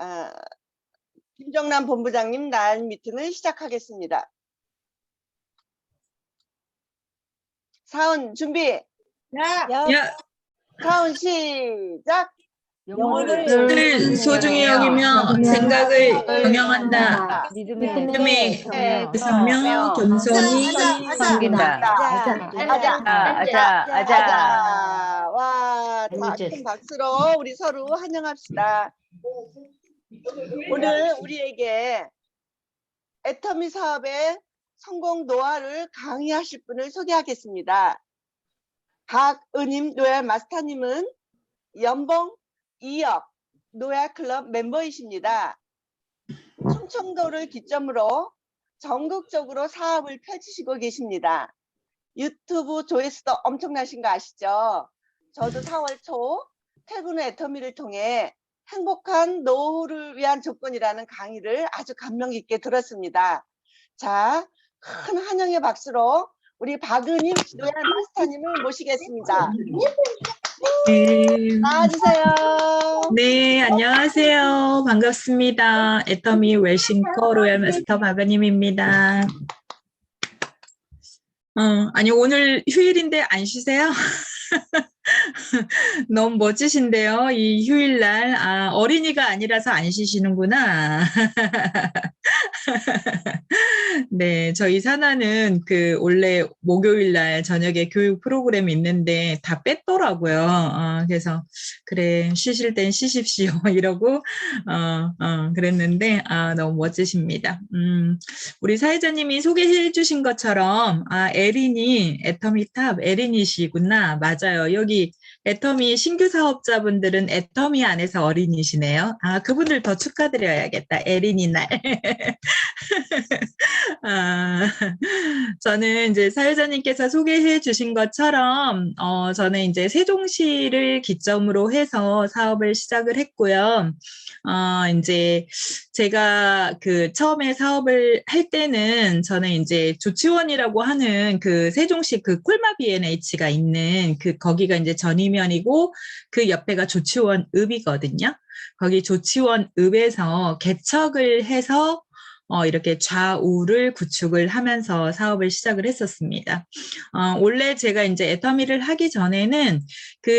아, 김정남 본부장님 날 미팅을 시작하겠습니다. 사운 준비. 야, 사운 시작. 영혼을 소중히 여기며 생각을 경영한다. 믿음에 서며 겸손히 섬긴다. 아자. 와, 자, 큰 박수로 우리 서로 환영합시다. 오늘 우리에게 애터미 사업의 성공 노하우를 강의하실 분을 소개하겠습니다. 박은임 노얄 마스터님은 연봉 2억 노얄클럽 멤버이십니다. 충청도를 기점으로 전국적으로 사업을 펼치시고 계십니다. 유튜브 조회수도 엄청나신 거 아시죠? 저도 4월 초 퇴근 후 애터미를 통해 행복한 노후를 위한 조건이라는 강의를 아주 감명 깊게 들었습니다. 자, 큰 환영의 박수로 우리 박은임 노얄 마스터님을 모시겠습니다. 나와주세요. 네, 안녕하세요. 반갑습니다. 애터미 웰싱커 로얄 마스터 박은임입니다. 아니, 오늘 휴일인데 안 쉬세요? 너무 멋지신데요. 이 휴일날, 어린이가 아니라서 안 쉬시는구나. 네, 저희 산하는 원래 목요일날 저녁에 교육 프로그램이 있는데 다 뺐더라고요. 그래서, 그래, 쉬실 땐 쉬십시오. 이러고, 그랬는데, 너무 멋지십니다. 우리 사회자님이 소개해 주신 것처럼, 에린이, 애터미탑 에린이시구나. 맞아요. 여기 애터미 신규 사업자분들은 애터미 안에서 어린이시네요. 그분들 더 축하드려야겠다. 에린이 날. 저는 이제 사회자님께서 소개해 주신 것처럼, 저는 이제 세종시를 기점으로 해서 사업을 시작을 했고요. 이제 제가 처음에 사업을 할 때는 저는 이제 조치원이라고 하는 세종시 콜마 B&H가 있는 거기가 이제 전이면이고 그 옆에가 조치원 읍이거든요. 거기 조치원 읍에서 개척을 해서 이렇게 좌우를 구축을 하면서 사업을 시작을 했었습니다. 원래 제가 이제 애터미를 하기 전에는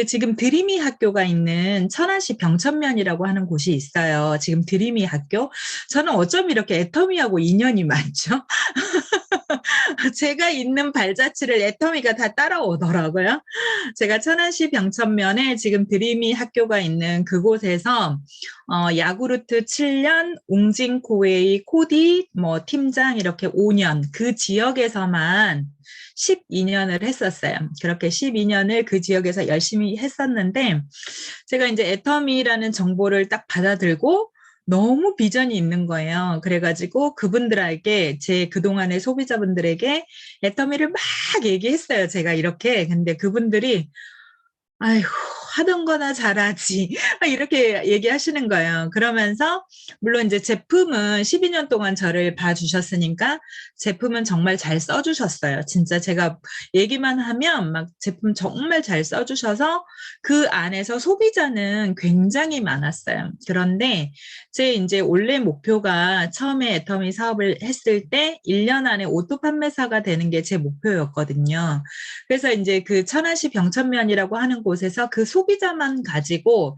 지금 드림이 학교가 있는 천안시 병천면이라고 하는 곳이 있어요. 지금 드림이 학교. 저는 어쩜 이렇게 애터미하고 인연이 많죠? 제가 있는 발자취를 애터미가 다 따라오더라고요. 제가 천안시 병천면에 지금 드림이 학교가 있는 그곳에서 야구르트 7년, 웅진 코웨이 코디 팀장 이렇게 5년 그 지역에서만 12년을 했었어요. 그렇게 12년을 그 지역에서 열심히 했었는데 제가 이제 애터미라는 정보를 딱 받아들고 너무 비전이 있는 거예요. 그래가지고 그분들에게 그동안의 소비자분들에게 애터미를 막 얘기했어요. 제가 이렇게. 근데 그분들이 아이고 하던 거나 잘하지 이렇게 얘기하시는 거예요. 그러면서 물론 이제 제품은 12년 동안 저를 봐주셨으니까 제품은 정말 잘 써주셨어요. 진짜 제가 얘기만 하면 막 제품 정말 잘 써주셔서 그 안에서 소비자는 굉장히 많았어요. 그런데 제 이제 원래 목표가 처음에 애터미 사업을 했을 때 1년 안에 오토 판매사가 되는 게 제 목표였거든요. 그래서 이제 천안시 병천면이라고 하는 곳에서 소비자만 가지고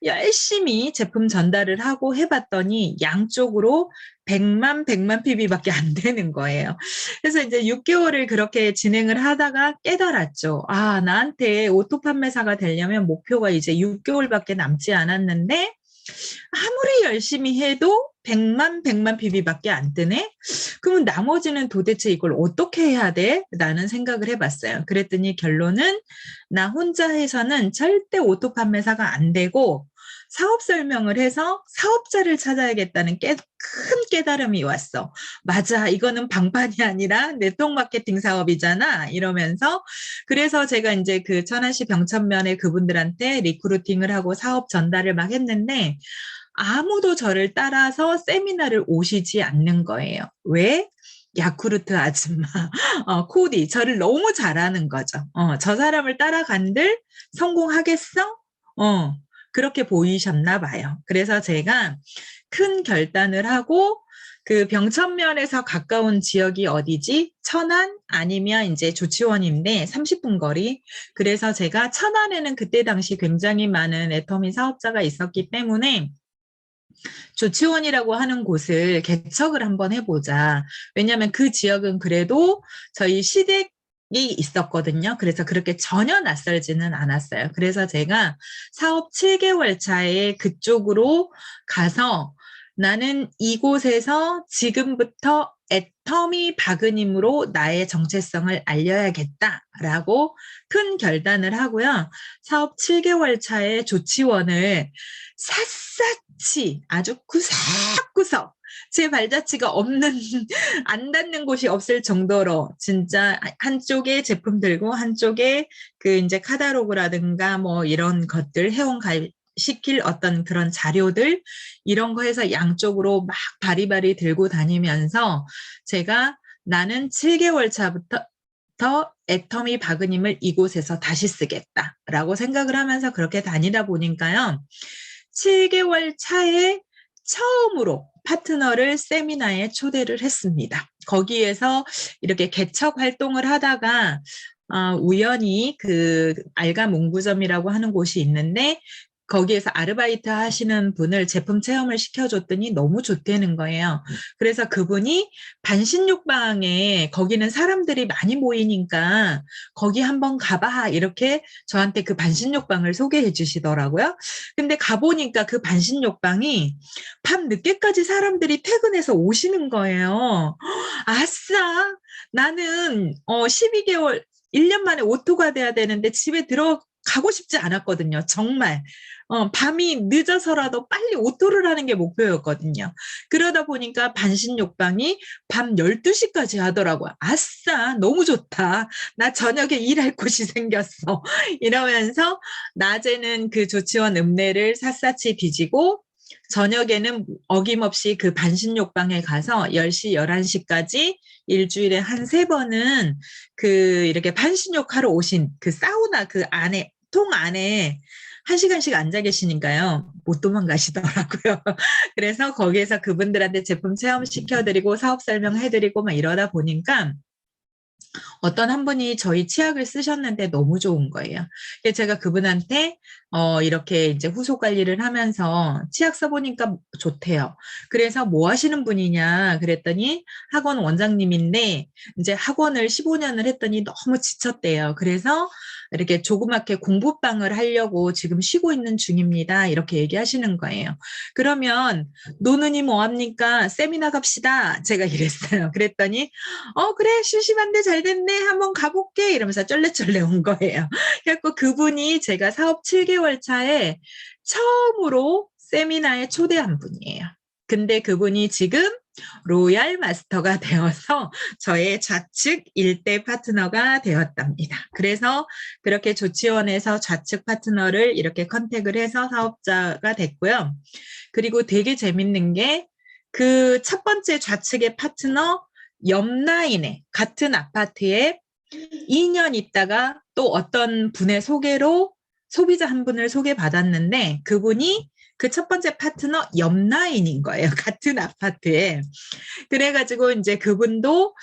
열심히 제품 전달을 하고 해봤더니 양쪽으로 100만 PB밖에 안 되는 거예요. 그래서 이제 6개월을 그렇게 진행을 하다가 깨달았죠. 나한테 오토 판매사가 되려면 목표가 이제 6개월밖에 남지 않았는데 아무리 열심히 해도 100만 PB밖에 안 뜨네? 그러면 나머지는 도대체 이걸 어떻게 해야 돼? 라는 생각을 해봤어요. 그랬더니 결론은 나 혼자 해서는 절대 오토 판매사가 안 되고 사업 설명을 해서 사업자를 찾아야겠다는 큰 깨달음이 왔어. 맞아, 이거는 방판이 아니라 네트워크 마케팅 사업이잖아. 이러면서 그래서 제가 이제 천안시 병천면에 그분들한테 리크루팅을 하고 사업 전달을 막 했는데 아무도 저를 따라서 세미나를 오시지 않는 거예요. 왜? 야쿠르트 아줌마, 코디, 저를 너무 잘하는 거죠. 저 사람을 따라간들 성공하겠어? 그렇게 보이셨나 봐요. 그래서 제가 큰 결단을 하고 그 병천면에서 가까운 지역이 어디지? 천안 아니면 이제 조치원인데 30분 거리. 그래서 제가 천안에는 그때 당시 굉장히 많은 애터미 사업자가 있었기 때문에 조치원이라고 하는 곳을 개척을 한번 해보자. 왜냐하면 그 지역은 그래도 저희 시댁이 있었거든요. 그래서 그렇게 전혀 낯설지는 않았어요. 그래서 제가 사업 7개월 차에 그쪽으로 가서 나는 이곳에서 지금부터 애터미 박은임으로 나의 정체성을 알려야겠다라고 큰 결단을 하고요. 사업 7개월 차에 조치원을 샅샅이 아주 구석구석 제 발자취가 없는 안 닿는 곳이 없을 정도로 진짜 한쪽에 제품 들고 한쪽에 그 이제 카탈로그라든가 뭐 이런 것들 회원 가입 시킬 어떤 그런 자료들 이런 거 해서 양쪽으로 막 바리바리 들고 다니면서 제가 나는 7개월 차부터 애터미 박은임을 이곳에서 다시 쓰겠다라고 생각을 하면서 그렇게 다니다 보니까요. 7개월 차에 처음으로 파트너를 세미나에 초대를 했습니다. 거기에서 이렇게 개척 활동을 하다가 우연히 그 알가 문구점이라고 하는 곳이 있는데 거기에서 아르바이트 하시는 분을 제품 체험을 시켜줬더니 너무 좋다는 거예요. 그래서 그분이 반신욕방에 거기는 사람들이 많이 모이니까 거기 한번 가봐 이렇게 저한테 그 반신욕방을 소개해 주시더라고요. 근데 가보니까 그 반신욕방이 밤 늦게까지 사람들이 퇴근해서 오시는 거예요. 아싸! 나는 12개월 1년 만에 오토가 돼야 되는데 집에 들어가고 싶지 않았거든요. 정말. 밤이 늦어서라도 빨리 오토를 하는 게 목표였거든요. 그러다 보니까 반신욕방이 밤 12시까지 하더라고요. 아싸, 너무 좋다. 나 저녁에 일할 곳이 생겼어. 이러면서 낮에는 그 조치원 읍내를 샅샅이 뒤지고 저녁에는 어김없이 그 반신욕방에 가서 10시, 11시까지 일주일에 한 3번은 그 이렇게 반신욕하러 오신 그 사우나 그 안에, 통 안에 1시간씩 앉아 계시니까요. 못 도망가시더라고요. 그래서 거기에서 그분들한테 제품 체험 시켜드리고 사업 설명해드리고 막 이러다 보니까 어떤 한 분이 저희 치약을 쓰셨는데 너무 좋은 거예요. 그래서 제가 그분한테 이렇게 이제 후속 관리를 하면서 치약 써보니까 좋대요. 그래서 뭐 하시는 분이냐 그랬더니 학원 원장님인데 이제 학원을 15년을 했더니 너무 지쳤대요. 그래서 이렇게 조그맣게 공부방을 하려고 지금 쉬고 있는 중입니다. 이렇게 얘기하시는 거예요. 그러면 노는이 뭐합니까? 세미나 갑시다. 제가 이랬어요. 그랬더니 그래 심심한데 잘 됐네 한번 가볼게 이러면서 쩔레쩔레 온 거예요. 그래서 그분이 제가 사업 7개월 차에 처음으로 세미나에 초대한 분이에요. 근데 그분이 지금 로얄 마스터가 되어서 저의 좌측 일대 파트너가 되었답니다. 그래서 그렇게 조치원에서 좌측 파트너를 이렇게 컨택을 해서 사업자가 됐고요. 그리고 되게 재밌는 게 그 첫 번째 좌측의 파트너 옆 라인에 같은 아파트에 2년 있다가 또 어떤 분의 소개로 소비자 한 분을 소개받았는데 그분이 그 첫 번째 파트너 옆 라인인 거예요. 같은 아파트에. 그래가지고 이제 그분도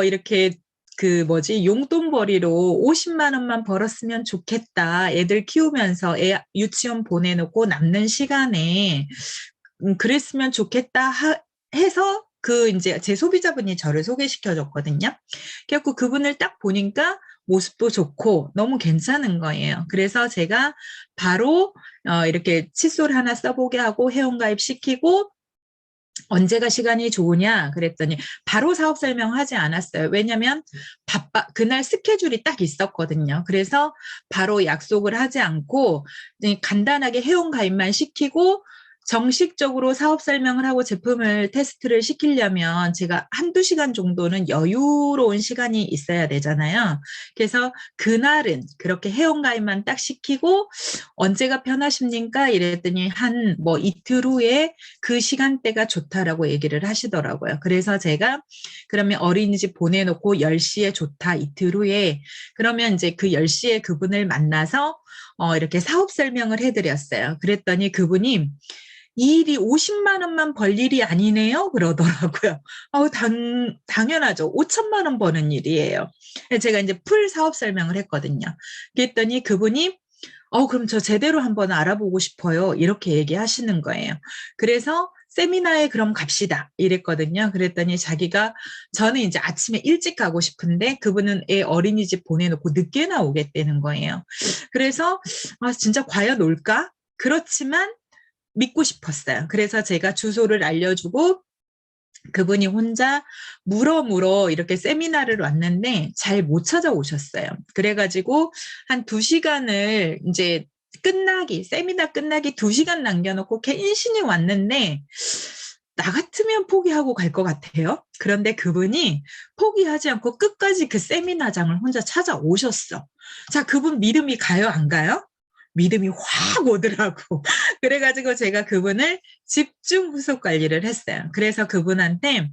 이렇게 그 뭐지 용돈벌이로 50만 원만 벌었으면 좋겠다. 애들 키우면서 애 유치원 보내놓고 남는 시간에 그랬으면 좋겠다 해서 그 이제 제 소비자분이 저를 소개시켜줬거든요. 그래갖고 그분을 딱 보니까 모습도 좋고 너무 괜찮은 거예요. 그래서 제가 바로 이렇게 칫솔 하나 써보게 하고 회원가입 시키고 언제가 시간이 좋으냐 그랬더니 바로 사업 설명하지 않았어요. 왜냐면 그날 스케줄이 딱 있었거든요. 그래서 바로 약속을 하지 않고 간단하게 회원가입만 시키고 정식적으로 사업 설명을 하고 제품을 테스트를 시키려면 제가 한두 시간 정도는 여유로운 시간이 있어야 되잖아요. 그래서 그날은 그렇게 회원가입만 딱 시키고 언제가 편하십니까? 이랬더니 한 뭐 이틀 후에 그 시간대가 좋다라고 얘기를 하시더라고요. 그래서 제가 그러면 어린이집 보내놓고 10시에 좋다 이틀 후에 그러면 이제 그 10시에 그분을 만나서 이렇게 사업 설명을 해드렸어요. 그랬더니 그분이 이 일이 50만 원만 벌 일이 아니네요. 그러더라고요. 당연하죠. 5천만 원 버는 일이에요. 제가 이제 풀 사업 설명을 했거든요. 그랬더니 그분이 그럼 저 제대로 한번 알아보고 싶어요. 이렇게 얘기하시는 거예요. 그래서 세미나에 그럼 갑시다. 이랬거든요. 그랬더니 자기가 저는 이제 아침에 일찍 가고 싶은데 그분은 애 어린이집 보내놓고 늦게 나오겠다는 거예요. 그래서 진짜 과연 올까? 그렇지만 믿고 싶었어요. 그래서 제가 주소를 알려주고 그분이 혼자 물어 이렇게 세미나를 왔는데 잘 못 찾아오셨어요. 그래가지고 한 2시간을 이제 세미나 끝나기 2시간 남겨놓고 괜신히 왔는데 나 같으면 포기하고 갈 것 같아요. 그런데 그분이 포기하지 않고 끝까지 그 세미나장을 혼자 찾아오셨어. 자, 그분 믿음이 가요, 안 가요? 믿음이 확 오더라고. 그래가지고 제가 그분을 집중 후속 관리를 했어요. 그래서 그분한테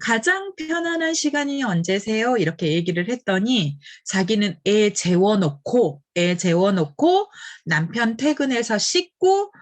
가장 편안한 시간이 언제세요? 이렇게 얘기를 했더니 자기는 애 재워놓고 남편 퇴근해서 씻고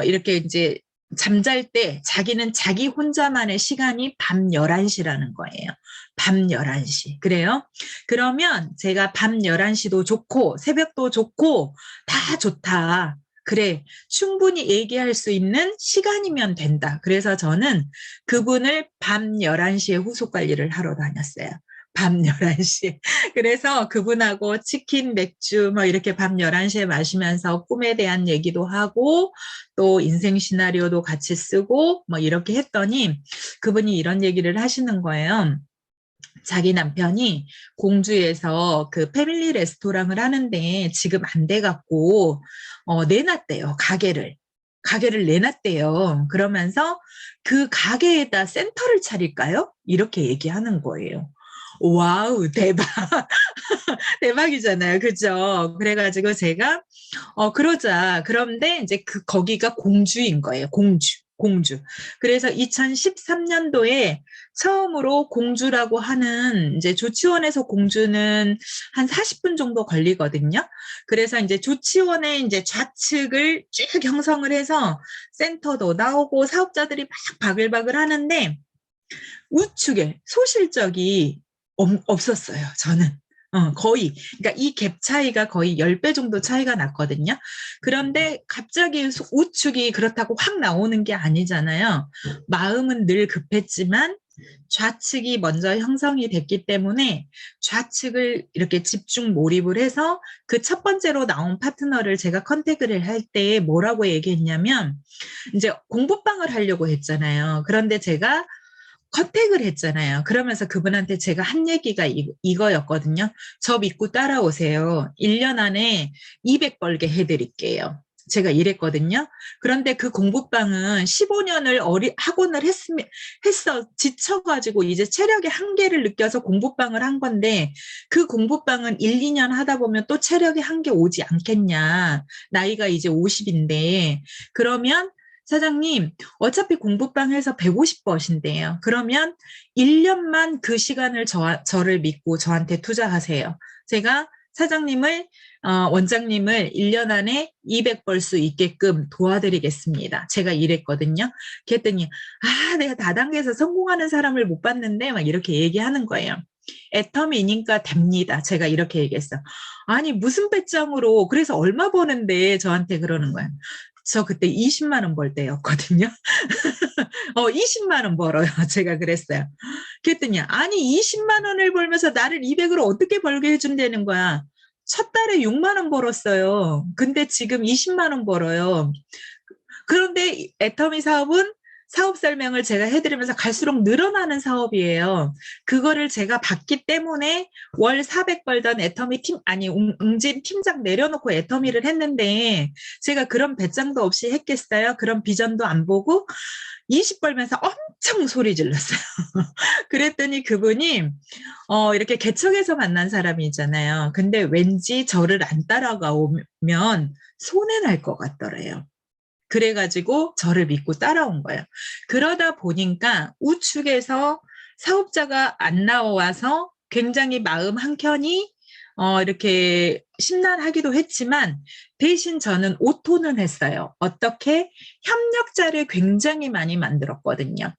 이렇게 이제 잠잘 때 자기는 자기 혼자만의 시간이 밤 11시라는 거예요. 밤 11시. 그래요? 그러면 제가 밤 11시도 좋고 새벽도 좋고 다 좋다. 그래, 충분히 얘기할 수 있는 시간이면 된다. 그래서 저는 그분을 밤 11시에 후속 관리를 하러 다녔어요. 밤 11시. 그래서 그분하고 치킨, 맥주 이렇게 밤 11시에 마시면서 꿈에 대한 얘기도 하고 또 인생 시나리오도 같이 쓰고 이렇게 했더니 그분이 이런 얘기를 하시는 거예요. 자기 남편이 공주에서 그 패밀리 레스토랑을 하는데 지금 안 돼갖고 내놨대요. 가게를 내놨대요. 그러면서 그 가게에다 센터를 차릴까요? 이렇게 얘기하는 거예요. 와우, 대박. 대박이잖아요. 그죠? 그래가지고 제가, 그러자. 그런데 이제 거기가 공주인 거예요. 공주. 그래서 2013년도에 처음으로 공주라고 하는 이제 조치원에서 공주는 한 40분 정도 걸리거든요. 그래서 이제 조치원의 이제 좌측을 쭉 형성을 해서 센터도 나오고 사업자들이 막 바글바글 하는데 우측에 소실적이 없었어요. 저는. 거의. 그러니까 이 갭 차이가 거의 10배 정도 차이가 났거든요. 그런데 갑자기 우측이 그렇다고 확 나오는 게 아니잖아요. 마음은 늘 급했지만 좌측이 먼저 형성이 됐기 때문에 좌측을 이렇게 집중 몰입을 해서 그 첫 번째로 나온 파트너를 제가 컨택을 할 때 뭐라고 얘기했냐면 이제 공부방을 하려고 했잖아요. 그런데 제가 컨택을 했잖아요. 그러면서 그분한테 제가 한 얘기가 이거였거든요. 저 믿고 따라오세요. 1년 안에 200 벌게 해드릴게요. 제가 이랬거든요. 그런데 그 공부방은 15년을 학원을 했어. 지쳐가지고 이제 체력의 한계를 느껴서 공부방을 한 건데 그 공부방은 1, 2년 하다 보면 또 체력의 한계 오지 않겠냐. 나이가 이제 50인데 그러면 사장님, 어차피 공부방에서 150 버신대요. 그러면 1년만 그 시간을 저를 믿고 저한테 투자하세요. 제가 사장님을, 원장님을 1년 안에 200 벌 수 있게끔 도와드리겠습니다. 제가 이랬거든요. 그랬더니, 내가 다단계에서 성공하는 사람을 못 봤는데, 막 이렇게 얘기하는 거예요. 애텀이니까 됩니다. 제가 이렇게 얘기했어. 아니, 무슨 배짱으로, 그래서 얼마 버는데 저한테 그러는 거야. 저 그때 20만 원 벌 때였거든요. 20만 원 벌어요. 제가 그랬어요. 그랬더니 아니 20만 원을 벌면서 나를 200으로 어떻게 벌게 해준다는 거야. 첫 달에 6만 원 벌었어요. 근데 지금 20만 원 벌어요. 그런데 애터미 사업은 사업 설명을 제가 해드리면서 갈수록 늘어나는 사업이에요. 그거를 제가 받기 때문에 월 400 벌던 웅진 팀장 내려놓고 애터미를 했는데 제가 그런 배짱도 없이 했겠어요? 그런 비전도 안 보고 20 벌면서 엄청 소리 질렀어요. 그랬더니 그분이 이렇게 개척해서 만난 사람이잖아요. 근데 왠지 저를 안 따라가면 손해날 것 같더래요. 그래가지고 저를 믿고 따라온 거예요. 그러다 보니까 우측에서 사업자가 안 나와서 굉장히 마음 한켠이 이렇게 심란하기도 했지만 대신 저는 오토는 했어요. 어떻게? 협력자를 굉장히 많이 만들었거든요.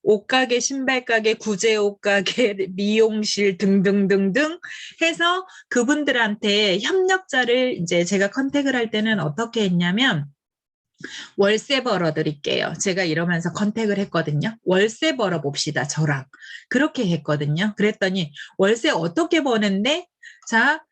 옷가게, 신발가게, 구제 옷가게, 미용실 등등등등 해서 그분들한테 협력자를 이제 제가 컨택을 할 때는 어떻게 했냐면 월세 벌어 드릴게요. 제가 이러면서 컨택을 했거든요. 월세 벌어 봅시다. 저랑. 그렇게 했거든요. 그랬더니 월세 어떻게 버는데 자,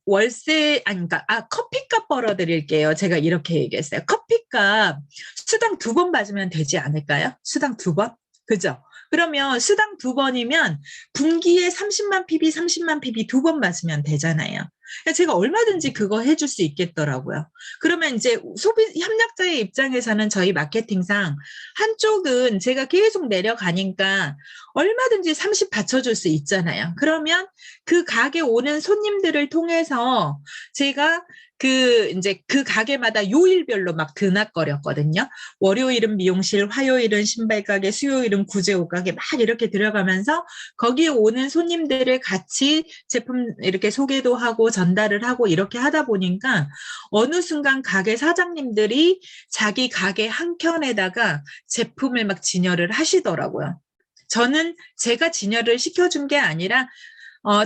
월세, 그러니까, 커피값 벌어 드릴게요. 제가 이렇게 얘기했어요. 커피값 수당 2번 받으면 되지 않을까요? 수당 2번? 그죠? 그러면 수당 2번이면 분기에 30만 PB, 30만 PB 2번 받으면 되잖아요. 제가 얼마든지 그거 해줄 수 있겠더라고요. 그러면 이제 협력자의 입장에서는 저희 마케팅상 한쪽은 제가 계속 내려가니까 얼마든지 30 받쳐줄 수 있잖아요. 그러면 그 가게 오는 손님들을 통해서 제가 이제 그 가게마다 요일별로 막 드나거렸거든요. 월요일은 미용실, 화요일은 신발가게, 수요일은 구제옷가게 막 이렇게 들어가면서 거기에 오는 손님들을 같이 제품 이렇게 소개도 하고 전달을 하고 이렇게 하다 보니까 어느 순간 가게 사장님들이 자기 가게 한 켠에다가 제품을 막 진열을 하시더라고요. 저는 제가 진열을 시켜준 게 아니라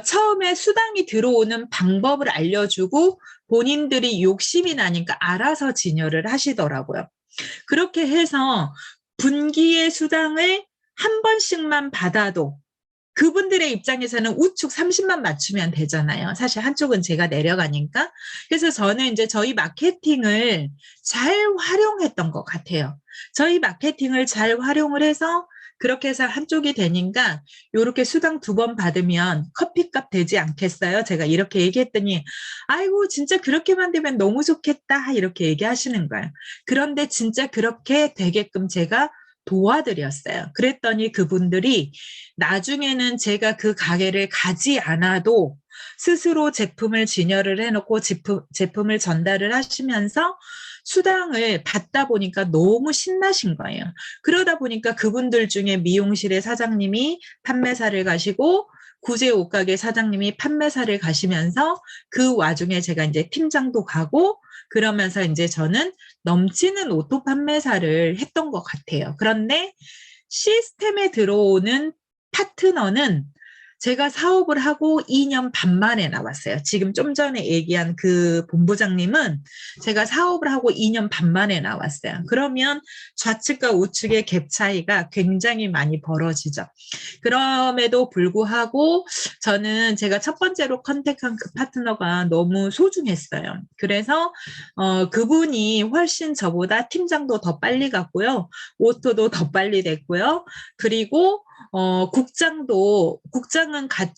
처음에 수당이 들어오는 방법을 알려주고 본인들이 욕심이 나니까 알아서 진열을 하시더라고요. 그렇게 해서 분기의 수당을 한 번씩만 받아도 그분들의 입장에서는 우측 30만 맞추면 되잖아요. 사실 한쪽은 제가 내려가니까. 그래서 저는 이제 저희 마케팅을 잘 활용했던 것 같아요. 저희 마케팅을 잘 활용을 해서 그렇게 해서 한쪽이 되니까 요렇게 수당 2번 받으면 커피값 되지 않겠어요? 제가 이렇게 얘기했더니 아이고 진짜 그렇게만 되면 너무 좋겠다 이렇게 얘기하시는 거예요. 그런데 진짜 그렇게 되게끔 제가 도와드렸어요. 그랬더니 그분들이 나중에는 제가 그 가게를 가지 않아도 스스로 제품을 진열을 해놓고 제품을 전달을 하시면서 수당을 받다 보니까 너무 신나신 거예요. 그러다 보니까 그분들 중에 미용실의 사장님이 판매사를 가시고 구제 옷가게 사장님이 판매사를 가시면서 그 와중에 제가 이제 팀장도 가고 그러면서 이제 저는 넘치는 오토 판매사를 했던 것 같아요. 그런데 시스템에 들어오는 파트너는 제가 사업을 하고 2년 반 만에 나왔어요. 지금 좀 전에 얘기한 그 본부장님은 제가 사업을 하고 2년 반 만에 나왔어요. 그러면 좌측과 우측의 갭 차이가 굉장히 많이 벌어지죠. 그럼에도 불구하고 저는 제가 첫 번째로 컨택한 그 파트너가 너무 소중했어요. 그래서 그분이 훨씬 저보다 팀장도 더 빨리 갔고요. 오토도 더 빨리 됐고요. 그리고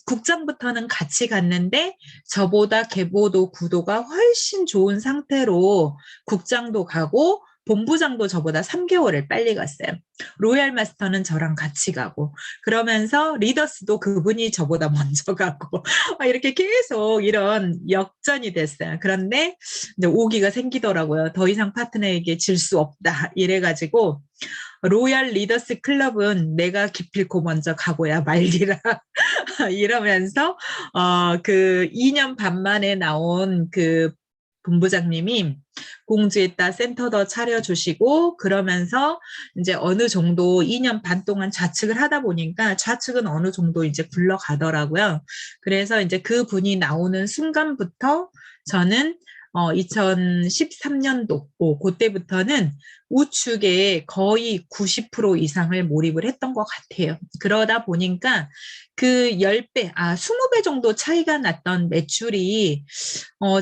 국장부터는 같이 갔는데 저보다 계보도 구도가 훨씬 좋은 상태로 국장도 가고 본부장도 저보다 3개월을 빨리 갔어요. 로얄 마스터는 저랑 같이 가고 그러면서 리더스도 그분이 저보다 먼저 가고 이렇게 계속 이런 역전이 됐어요. 그런데 이제 오기가 생기더라고요. 더 이상 파트너에게 질 수 없다 이래가지고 로얄 리더스 클럽은 내가 기필코 먼저 가고야 말리라 이러면서 그 2년 반 만에 나온 그 본부장님이 공주에다 센터도 차려주시고 그러면서 이제 어느 정도 2년 반 동안 좌측을 하다 보니까 좌측은 어느 정도 이제 굴러가더라고요. 그래서 이제 그 분이 나오는 순간부터 저는 2013년도 그때부터는 우측에 거의 90% 이상을 몰입을 했던 것 같아요. 그러다 보니까 그 10배, 20배 정도 차이가 났던 매출이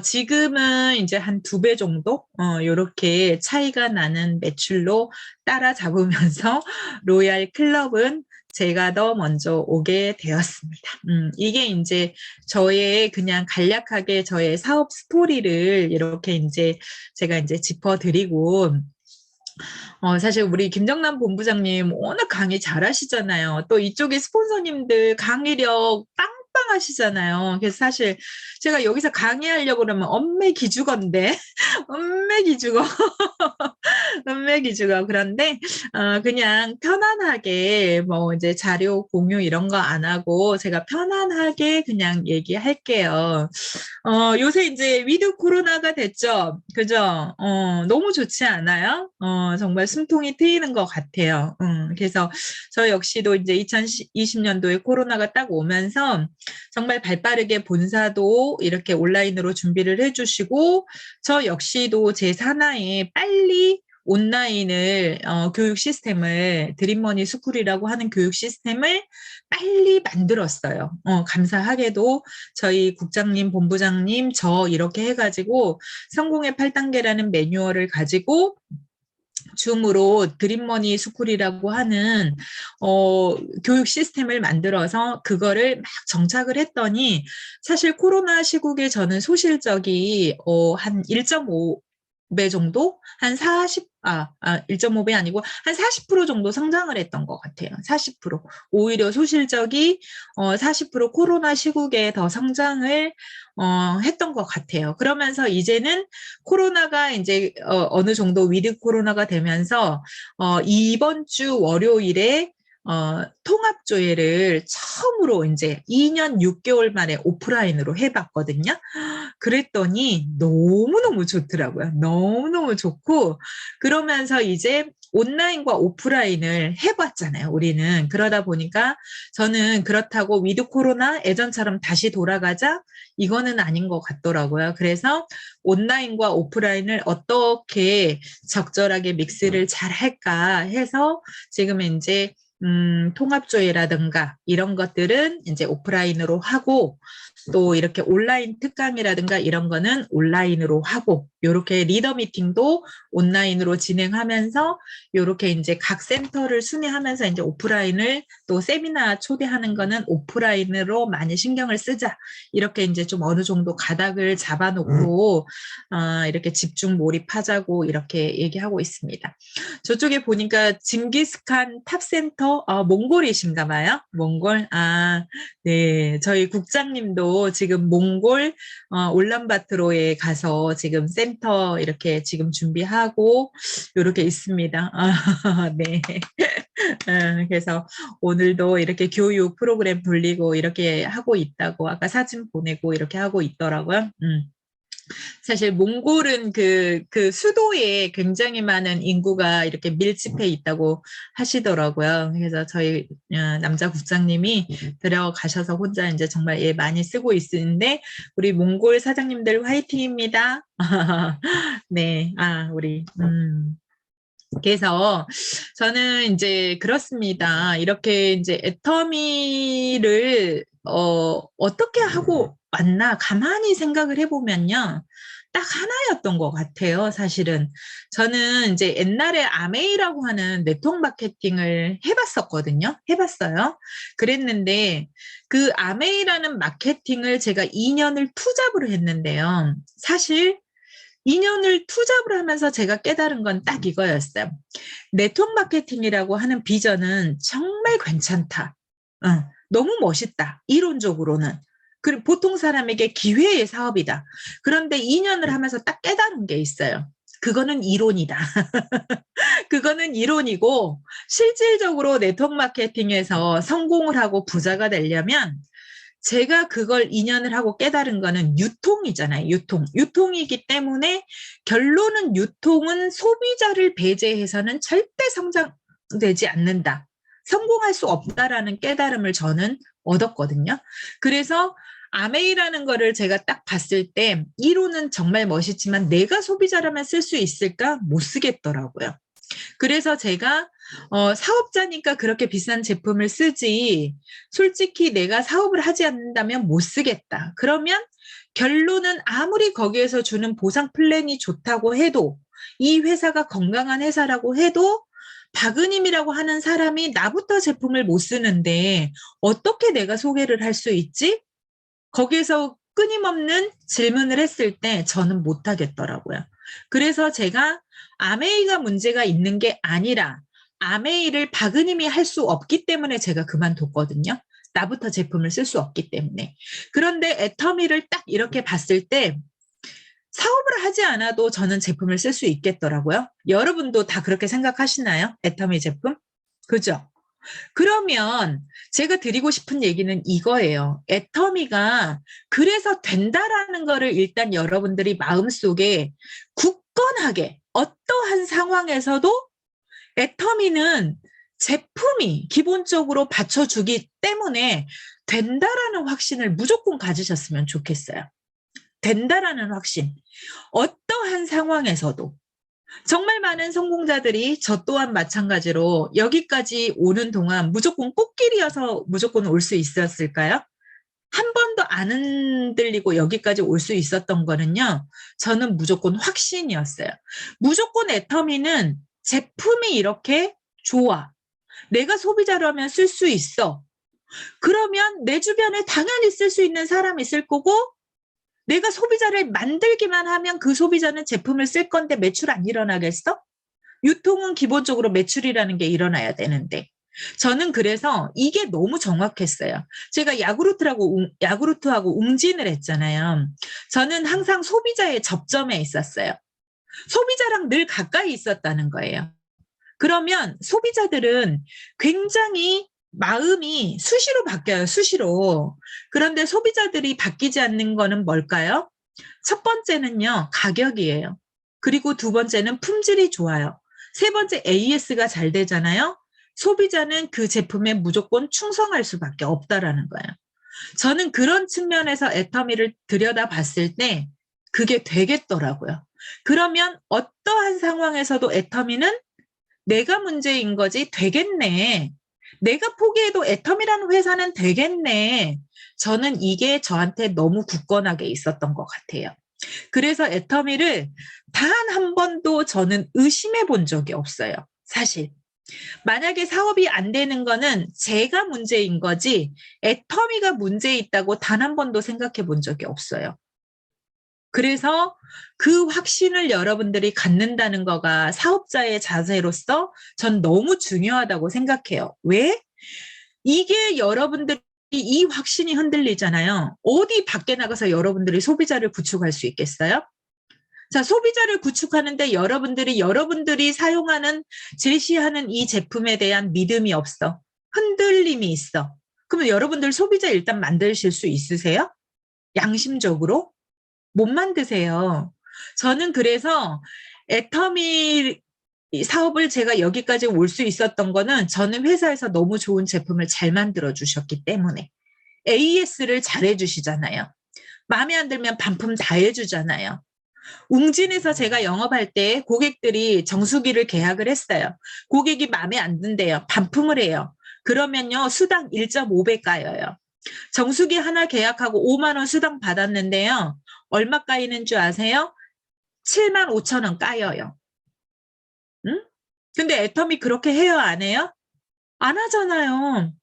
지금은 이제 한 2배 정도 요렇게 차이가 나는 매출로 따라잡으면서 로얄 클럽은 제가 더 먼저 오게 되었습니다. 이게 이제 저의 그냥 간략하게 저의 사업 스토리를 이렇게 이제 제가 이제 짚어드리고 사실 우리 김정남 본부장님 워낙 강의 잘하시잖아요. 또 이쪽에 스폰서님들 강의력 빵빵하시잖아요. 그래서 사실 제가 여기서 강의하려고 그러면 엄매기죽어인데 엄매기죽어. 음맥이주가 그런데 그냥 편안하게 뭐 이제 자료 공유 이런 거 안 하고 제가 편안하게 그냥 얘기할게요. 요새 이제 위드 코로나가 됐죠. 그죠? 너무 좋지 않아요? 정말 숨통이 트이는 것 같아요. 그래서 저 역시도 이제 2020년도에 코로나가 딱 오면서 정말 발빠르게 본사도 이렇게 온라인으로 준비를 해주시고, 저 역시도 제 산하에 빨리 온라인을 교육 시스템을 드림머니 스쿨이라고 하는 교육 시스템을 빨리 만들었어요. 감사하게도 저희 국장님, 본부장님, 저 이렇게 해가지고 성공의 8단계라는 매뉴얼을 가지고 줌으로 드림머니 스쿨이라고 하는 교육 시스템을 만들어서 그거를 막 정착을 했더니 사실 코로나 시국에 저는 소실적이 한 1.5배 정도? 한 1.5배 아니고 한 40% 정도 성장을 했던 것 같아요. 40%. 오히려 소실적이 40% 코로나 시국에 더 성장을 했던 것 같아요. 그러면서 이제는 코로나가 이제 어느 정도 위드 코로나가 되면서 이번 주 월요일에 통합조회를 처음으로 이제 2년 6개월 만에 오프라인으로 해봤거든요. 그랬더니 너무너무 좋더라고요. 너무너무 좋고, 그러면서 이제 온라인과 오프라인을 해봤잖아요, 우리는. 그러다 보니까 저는 그렇다고 위드 코로나 예전처럼 다시 돌아가자? 이거는 아닌 것 같더라고요. 그래서 온라인과 오프라인을 어떻게 적절하게 믹스를 잘 할까 해서 지금 이제 통합조회라든가 이런 것들은 이제 오프라인으로 하고, 또 이렇게 온라인 특강이라든가 이런 거는 온라인으로 하고, 요렇게 리더 미팅도 온라인으로 진행하면서 요렇게 이제 각 센터를 순회하면서 이제 오프라인을 또 세미나 초대하는 거는 오프라인으로 많이 신경을 쓰자. 이렇게 이제 좀 어느 정도 가닥을 잡아놓고 이렇게 집중 몰입하자고 이렇게 얘기하고 있습니다. 저쪽에 보니까 징기스칸 탑센터 몽골이신가 봐요. 몽골. 네. 저희 국장님도 지금 몽골 울란바토르에 가서 지금 센터 이렇게 지금 준비하고 이렇게 있습니다. 네. 그래서 오늘도 이렇게 교육 프로그램 돌리고 이렇게 하고 있다고 아까 사진 보내고 이렇게 하고 있더라고요. 사실 몽골은 그 수도에 굉장히 많은 인구가 이렇게 밀집해 있다고 하시더라고요. 그래서 저희 남자 국장님이 들어가셔서 혼자 이제 정말 예 많이 쓰고 있는데 우리 몽골 사장님들 화이팅입니다. 네, 우리 그래서 저는 이제 그렇습니다. 이렇게 이제 애터미를 어떻게 하고 왔나 가만히 생각을 해보면요. 딱 하나였던 것 같아요, 사실은. 저는 이제 옛날에 아메이라고 하는 네트워크 마케팅을 해봤었거든요. 해봤어요. 그랬는데 그 아메이라는 마케팅을 제가 2년을 투잡을 했는데요. 사실 2년을 투잡을 하면서 제가 깨달은 건 딱 이거였어요. 네트워크 마케팅이라고 하는 비전은 정말 괜찮다. 너무 멋있다. 이론적으로는. 그리고 보통 사람에게 기회의 사업이다. 그런데 2년을 하면서 딱 깨달은 게 있어요. 그거는 이론이다. 그거는 이론이고 실질적으로 네트워크 마케팅에서 성공을 하고 부자가 되려면 제가 그걸 2년을 하고 깨달은 거는 유통이잖아요. 유통이기 때문에 결론은 유통은 소비자를 배제해서는 절대 성장되지 않는다. 성공할 수 없다라는 깨달음을 저는 얻었거든요. 그래서 아메이라는 거를 제가 딱 봤을 때 이론은 정말 멋있지만 내가 소비자라면 쓸 수 있을까? 못 쓰겠더라고요. 그래서 제가 사업자니까 그렇게 비싼 제품을 쓰지 솔직히 내가 사업을 하지 않는다면 못 쓰겠다. 그러면 결론은 아무리 거기에서 주는 보상 플랜이 좋다고 해도 이 회사가 건강한 회사라고 해도 박은임이라고 하는 사람이 나부터 제품을 못 쓰는데 어떻게 내가 소개를 할 수 있지? 거기에서 끊임없는 질문을 했을 때 저는 못하겠더라고요. 그래서 제가 아메이가 문제가 있는 게 아니라 아메이를 박은임이 할 수 없기 때문에 제가 그만뒀거든요. 나부터 제품을 쓸 수 없기 때문에. 그런데 애터미를 딱 이렇게 봤을 때 사업을 하지 않아도 저는 제품을 쓸 수 있겠더라고요. 여러분도 다 그렇게 생각하시나요? 애터미 제품? 그죠? 그러면 제가 드리고 싶은 얘기는 이거예요. 애터미가 그래서 된다라는 거를 일단 여러분들이 마음속에 굳건하게 어떠한 상황에서도 애터미는 제품이 기본적으로 받쳐주기 때문에 된다라는 확신을 무조건 가지셨으면 좋겠어요. 된다라는 확신. 어떠한 상황에서도. 정말 많은 성공자들이 저 또한 마찬가지로 여기까지 오는 동안 무조건 꽃길이어서 무조건 올 수 있었을까요? 한 번도 안 흔들리고 여기까지 올 수 있었던 거는요. 저는 무조건 확신이었어요. 무조건 애터미는 제품이 이렇게 좋아. 내가 소비자라면 쓸 수 있어. 그러면 내 주변에 당연히 쓸 수 있는 사람이 있을 거고 내가 소비자를 만들기만 하면 그 소비자는 제품을 쓸 건데 매출 안 일어나겠어? 유통은 기본적으로 매출이라는 게 일어나야 되는데. 저는 그래서 이게 너무 정확했어요. 제가 야구르트하고 웅진을 했잖아요. 저는 항상 소비자의 접점에 있었어요. 소비자랑 늘 가까이 있었다는 거예요. 그러면 소비자들은 굉장히 마음이 수시로 바뀌어요. 수시로. 그런데 소비자들이 바뀌지 않는 거는 뭘까요? 첫 번째는요. 가격이에요. 그리고 두 번째는 품질이 좋아요. 세 번째 AS가 잘 되잖아요. 소비자는 그 제품에 무조건 충성할 수밖에 없다라는 거예요. 저는 그런 측면에서 애터미를 들여다봤을 때 그게 되겠더라고요. 그러면 어떠한 상황에서도 애터미는 내가 문제인 거지 되겠네. 내가 포기해도 애터미라는 회사는 되겠네. 저는 이게 저한테 너무 굳건하게 있었던 것 같아요. 그래서 애터미를 단 한 번도 저는 의심해 본 적이 없어요. 사실. 만약에 사업이 안 되는 거는 제가 문제인 거지 애터미가 문제 있다고 단 한 번도 생각해 본 적이 없어요. 그래서 그 확신을 여러분들이 갖는다는 거가 사업자의 자세로서 전 너무 중요하다고 생각해요. 왜? 이게 여러분들이 이 확신이 흔들리잖아요. 어디 밖에 나가서 여러분들이 소비자를 구축할 수 있겠어요? 자, 소비자를 구축하는데 여러분들이 사용하는, 제시하는 이 제품에 대한 믿음이 없어. 흔들림이 있어. 그러면 여러분들 소비자 일단 만드실 수 있으세요? 양심적으로? 못 만드세요. 저는 그래서 애터미 사업을 제가 여기까지 올 수 있었던 거는 저는 회사에서 너무 좋은 제품을 잘 만들어 주셨기 때문에 AS를 잘 해주시잖아요. 마음에 안 들면 반품 다 해주잖아요. 웅진에서 제가 영업할 때 고객들이 정수기를 계약을 했어요. 고객이 마음에 안 든대요. 반품을 해요. 그러면요 수당 1.5배 까여요. 정수기 하나 계약하고 5만 원 수당 받았는데요. 얼마 까이는 줄 아세요? 7만 5천 원 까여요. 응? 근데 애터미 그렇게 해요, 안 해요? 안 하잖아요.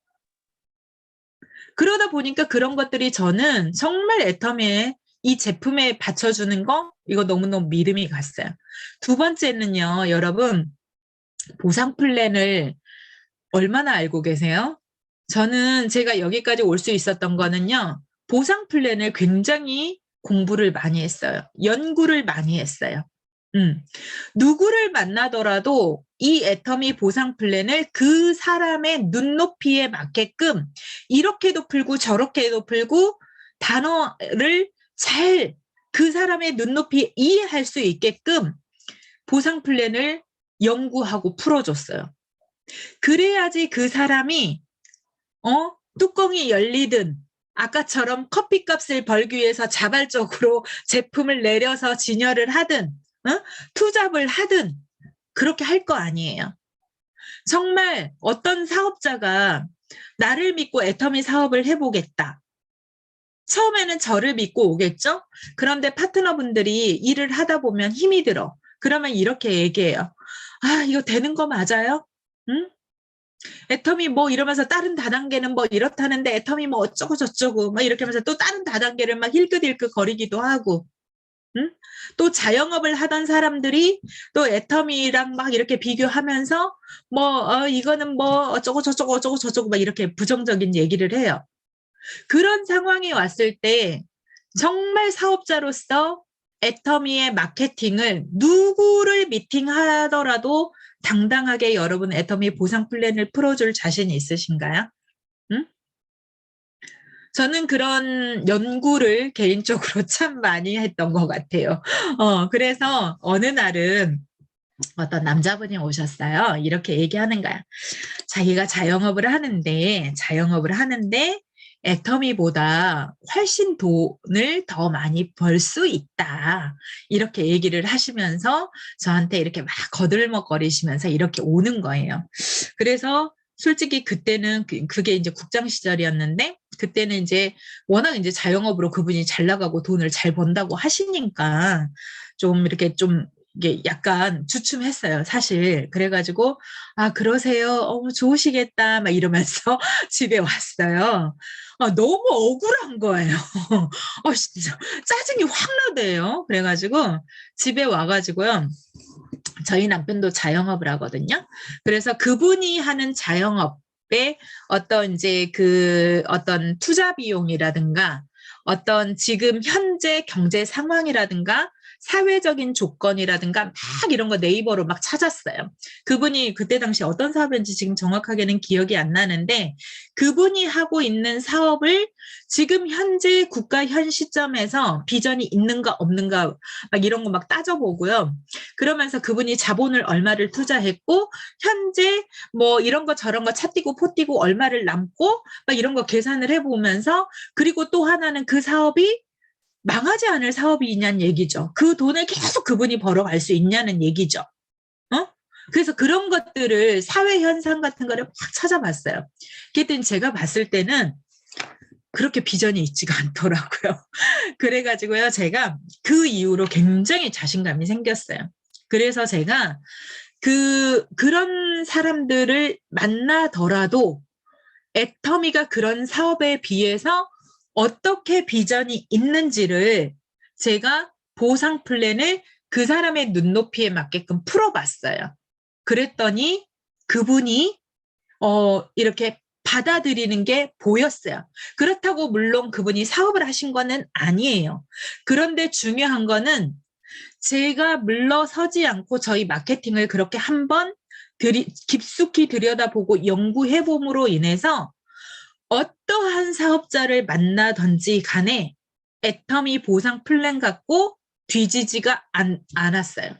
그러다 보니까 그런 것들이 저는 정말 애터미에 이 제품에 받쳐주는 거 이거 너무너무 믿음이 갔어요. 두 번째는요, 여러분 보상 플랜을 얼마나 알고 계세요? 저는 제가 여기까지 올 수 있었던 거는요. 보상 플랜을 굉장히 공부를 많이 했어요. 연구를 많이 했어요. 누구를 만나더라도 이 애터미 보상 플랜을 그 사람의 눈높이에 맞게끔 이렇게도 풀고 저렇게도 풀고 단어를 잘 그 사람의 눈높이에 이해할 수 있게끔 보상 플랜을 연구하고 풀어줬어요. 그래야지 그 사람이 뚜껑이 열리든 아까처럼 커피값을 벌기 위해서 자발적으로 제품을 내려서 진열을 하든 투잡을 하든 그렇게 할 거 아니에요. 정말 어떤 사업자가 나를 믿고 애터미 사업을 해보겠다. 처음에는 저를 믿고 오겠죠? 그런데 파트너분들이 일을 하다 보면 힘이 들어. 그러면 이렇게 얘기해요. 아, 이거 되는 거 맞아요? 응? 애터미 뭐 이러면서 다른 다단계는 뭐 이렇다는데 애터미 뭐 어쩌고 저쩌고 막 이렇게 하면서 또 다른 다단계를 막 힐끗힐끗 거리기도 하고 응? 또 자영업을 하던 사람들이 또 애터미랑 막 이렇게 비교하면서 뭐 이거는 뭐 어쩌고 저쩌고 막 이렇게 부정적인 얘기를 해요. 그런 상황이 왔을 때 정말 사업자로서 애터미의 마케팅을 누구를 미팅하더라도 당당하게 여러분 애터미 보상 플랜을 풀어줄 자신 있으신가요? 응? 저는 그런 연구를 개인적으로 참 많이 했던 것 같아요. 그래서 어느 날은 어떤 남자분이 오셨어요. 이렇게 얘기하는 거야. 자기가 자영업을 하는데 애터미보다 훨씬 돈을 더 많이 벌 수 있다. 이렇게 얘기를 하시면서 저한테 이렇게 막 거들먹거리시면서 이렇게 오는 거예요. 그래서 솔직히 그때는 그게 이제 국장 시절이었는데 그때는 이제 워낙 이제 자영업으로 그분이 잘 나가고 돈을 잘 번다고 하시니까 좀 이렇게 좀 이게 약간 주춤했어요, 사실. 그래가지고, 아, 그러세요? 좋으시겠다. 막 이러면서 집에 왔어요. 너무 억울한 거예요. 진짜 짜증이 확 나대요. 그래가지고 집에 와가지고요. 저희 남편도 자영업을 하거든요. 그래서 그분이 하는 자영업에 어떤 이제 그 어떤 투자 비용이라든가 어떤 지금 현재 경제 상황이라든가 사회적인 조건이라든가 막 이런 거 네이버로 막 찾았어요. 그분이 그때 당시 어떤 사업인지 지금 정확하게는 기억이 안 나는데 그분이 하고 있는 사업을 지금 현재 국가 현 시점에서 비전이 있는가 없는가 막 이런 거 막 따져보고요. 그러면서 그분이 자본을 얼마를 투자했고 현재 뭐 이런 거 저런 거 차뛰고 포뛰고 얼마를 남고 막 이런 거 계산을 해보면서 그리고 또 하나는 그 사업이 망하지 않을 사업이냐는 얘기죠. 그 돈을 계속 그분이 벌어갈 수 있냐는 얘기죠. 그래서 그런 것들을 사회 현상 같은 거를 막 찾아봤어요. 그랬더니 제가 봤을 때는 그렇게 비전이 있지가 않더라고요. 그래가지고요, 제가 그 이후로 굉장히 자신감이 생겼어요. 그래서 제가 그런 사람들을 만나더라도 애터미가 그런 사업에 비해서 어떻게 비전이 있는지를 제가 보상 플랜을 그 사람의 눈높이에 맞게끔 풀어봤어요. 그랬더니 그분이 이렇게 받아들이는 게 보였어요. 그렇다고 물론 그분이 사업을 하신 거는 아니에요. 그런데 중요한 거는 제가 물러서지 않고 저희 마케팅을 그렇게 한번 깊숙이 들여다보고 연구해봄으로 인해서 어떠한 사업자를 만나든지 간에 애터미 보상 플랜 갖고 뒤지지가 않았어요.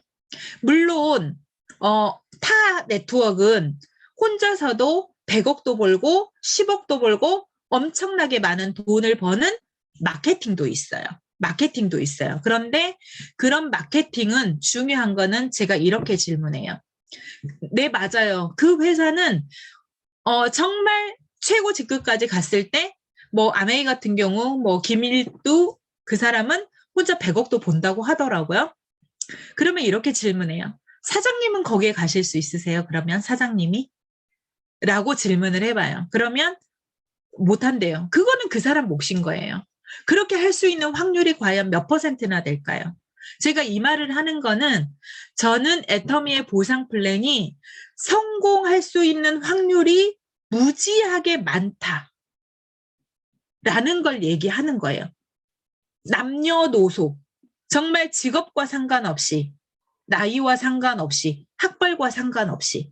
물론 타 네트워크는 혼자서도 100억도 벌고 10억도 벌고 엄청나게 많은 돈을 버는 마케팅도 있어요. 마케팅도 있어요. 그런데 그런 마케팅은 중요한 거는 제가 이렇게 질문해요. 네, 맞아요. 그 회사는 정말 최고 직급까지 갔을 때 뭐 아메이 같은 경우 뭐 김일두 그 사람은 혼자 100억도 본다고 하더라고요. 그러면 이렇게 질문해요. 사장님은 거기에 가실 수 있으세요? 그러면 사장님이? 라고 질문을 해봐요. 그러면 못한대요. 그거는 그 사람 몫인 거예요. 그렇게 할 수 있는 확률이 과연 몇 %나 될까요? 제가 이 말을 하는 거는 저는 애터미의 보상 플랜이 성공할 수 있는 확률이 무지하게 많다라는 걸 얘기하는 거예요. 남녀노소, 정말 직업과 상관없이, 나이와 상관없이, 학벌과 상관없이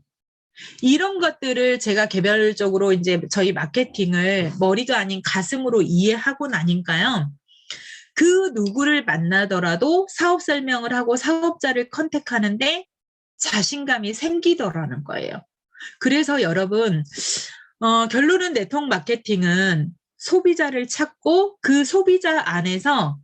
이런 것들을 제가 개별적으로 이제 저희 마케팅을 머리가 아닌 가슴으로 이해하고 나니까요. 그 누구를 만나더라도 사업 설명을 하고 사업자를 컨택하는데 자신감이 생기더라는 거예요. 그래서 여러분, 결론은 네트워크 마케팅은 소비자를 찾고 그 소비자 안에서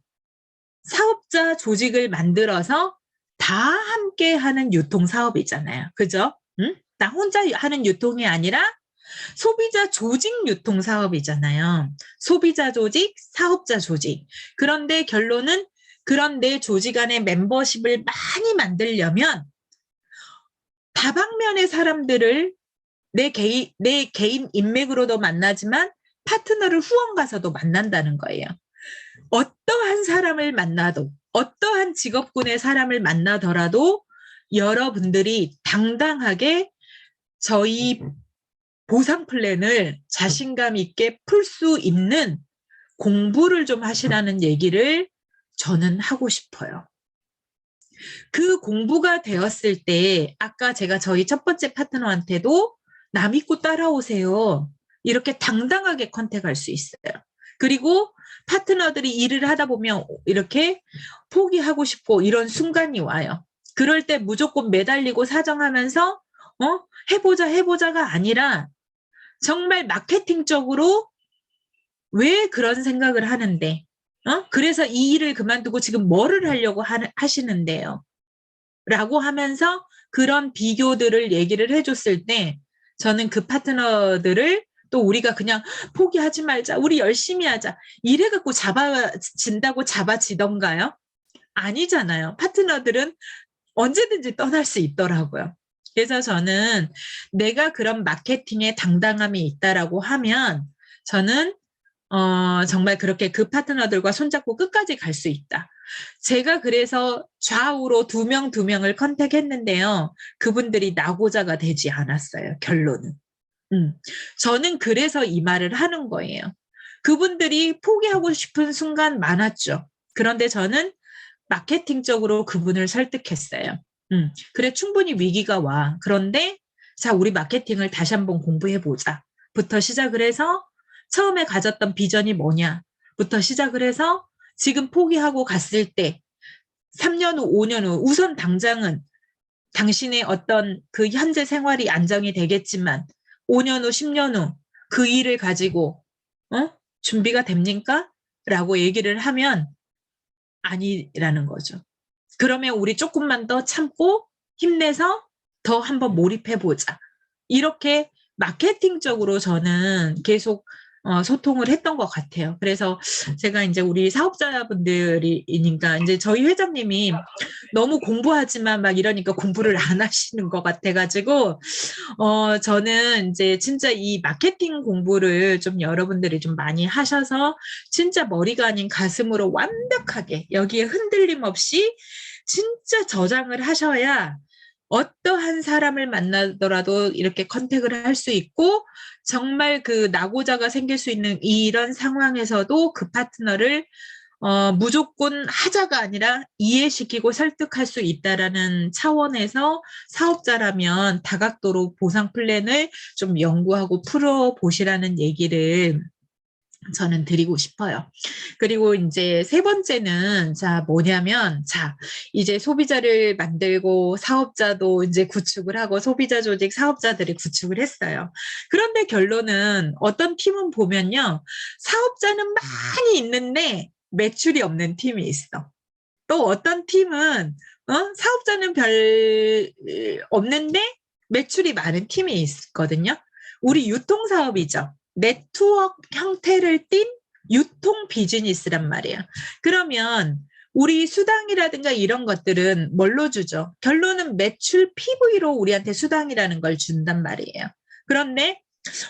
사업자 조직을 만들어서 다 함께 하는 유통 사업이잖아요. 그죠? 응? 나 혼자 하는 유통이 아니라 소비자 조직 유통 사업이잖아요. 소비자 조직, 사업자 조직. 그런데 결론은 그런 내 조직 안에 멤버십을 많이 만들려면 다방면의 사람들을 내 개인 인맥으로도 만나지만 파트너를 후원 가서도 만난다는 거예요. 어떠한 사람을 만나도 어떠한 직업군의 사람을 만나더라도 여러분들이 당당하게 저희 보상 플랜을 자신감 있게 풀 수 있는 공부를 좀 하시라는 얘기를 저는 하고 싶어요. 그 공부가 되었을 때 아까 제가 저희 첫 번째 파트너한테도 나 믿고 따라오세요. 이렇게 당당하게 컨택할 수 있어요. 그리고 파트너들이 일을 하다 보면 이렇게 포기하고 싶고 이런 순간이 와요. 그럴 때 무조건 매달리고 사정하면서 해보자가 아니라 정말 마케팅적으로 왜 그런 생각을 하는데 그래서 이 일을 그만두고 지금 뭐를 하려고 하시는데요. 라고 하면서 그런 비교들을 얘기를 해줬을 때 저는 그 파트너들을 또 우리가 그냥 포기하지 말자, 우리 열심히 하자 이래갖고 잡아진다고 잡아지던가요? 아니잖아요. 파트너들은 언제든지 떠날 수 있더라고요. 그래서 저는 내가 그런 마케팅에 당당함이 있다라고 하면 저는 정말 그렇게 그 파트너들과 손잡고 끝까지 갈 수 있다. 제가 그래서 좌우로 두 명을 컨택했는데요. 그분들이 나고자가 되지 않았어요. 결론은. 저는 그래서 이 말을 하는 거예요. 그분들이 포기하고 싶은 순간 많았죠. 그런데 저는 마케팅적으로 그분을 설득했어요. 그래, 충분히 위기가 와. 그런데 자, 우리 마케팅을 다시 한번 공부해보자. 부터 시작을 해서 처음에 가졌던 비전이 뭐냐부터 시작을 해서 지금 포기하고 갔을 때 3년 후, 5년 후 우선 당장은 당신의 어떤 그 현재 생활이 안정이 되겠지만 5년 후, 10년 후 그 일을 가지고 준비가 됩니까? 라고 얘기를 하면 아니라는 거죠. 그러면 우리 조금만 더 참고 힘내서 더 한번 몰입해보자. 이렇게 마케팅적으로 저는 계속 소통을 했던 것 같아요. 그래서 제가 이제 우리 사업자분들이니까 이제 저희 회장님이 너무 공부하지만 막 이러니까 공부를 안 하시는 것 같아가지고 저는 이제 진짜 이 마케팅 공부를 좀 여러분들이 좀 많이 하셔서 진짜 머리가 아닌 가슴으로 완벽하게 여기에 흔들림 없이 진짜 저장을 하셔야 어떠한 사람을 만나더라도 이렇게 컨택을 할 수 있고 정말 그 낙오자가 생길 수 있는 이런 상황에서도 그 파트너를 무조건 하자가 아니라 이해시키고 설득할 수 있다라는 차원에서 사업자라면 다각도로 보상 플랜을 좀 연구하고 풀어보시라는 얘기를 저는 드리고 싶어요. 그리고 이제 세 번째는 뭐냐면 이제 소비자를 만들고 사업자도 이제 구축을 하고 소비자 조직 사업자들이 구축을 했어요. 그런데 결론은 어떤 팀은 보면요. 사업자는 많이 있는데 매출이 없는 팀이 있어. 또 어떤 팀은 사업자는 별 없는데 매출이 많은 팀이 있거든요. 우리 유통사업이죠. 네트워크 형태를 띈 유통 비즈니스란 말이에요. 그러면 우리 수당이라든가 이런 것들은 뭘로 주죠? 결론은 매출 PV로 우리한테 수당이라는 걸 준단 말이에요. 그런데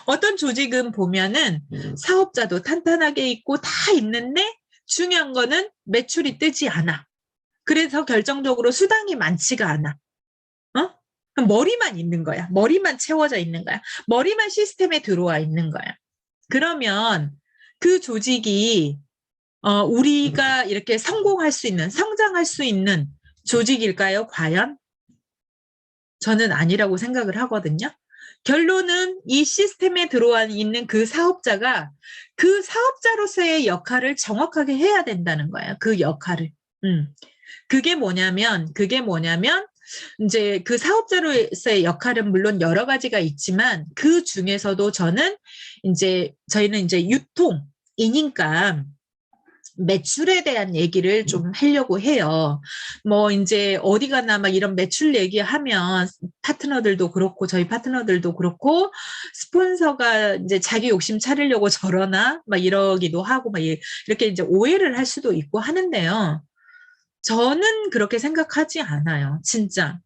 어떤 조직은 보면은 사업자도 탄탄하게 있고 다 있는데 중요한 거는 매출이 뜨지 않아. 그래서 결정적으로 수당이 많지가 않아. 머리만 있는 거야. 머리만 채워져 있는 거야. 머리만 시스템에 들어와 있는 거야. 그러면 그 조직이 우리가 이렇게 성공할 수 있는, 성장할 수 있는 조직일까요? 과연? 저는 아니라고 생각을 하거든요. 결론은 이 시스템에 들어와 있는 그 사업자가 그 사업자로서의 역할을 정확하게 해야 된다는 거예요. 그 역할을. 그게 뭐냐면 이제 그 사업자로서의 역할은 물론 여러 가지가 있지만 그 중에서도 저희는 이제 유통이니까 매출에 대한 얘기를 좀 하려고 해요. 뭐 이제 어디 가나 막 이런 매출 얘기하면 파트너들도 그렇고 저희 파트너들도 그렇고 스폰서가 이제 자기 욕심 차리려고 저러나 막 이러기도 하고 막 이렇게 이제 오해를 할 수도 있고 하는데요. 저는 그렇게 생각하지 않아요. 진짜.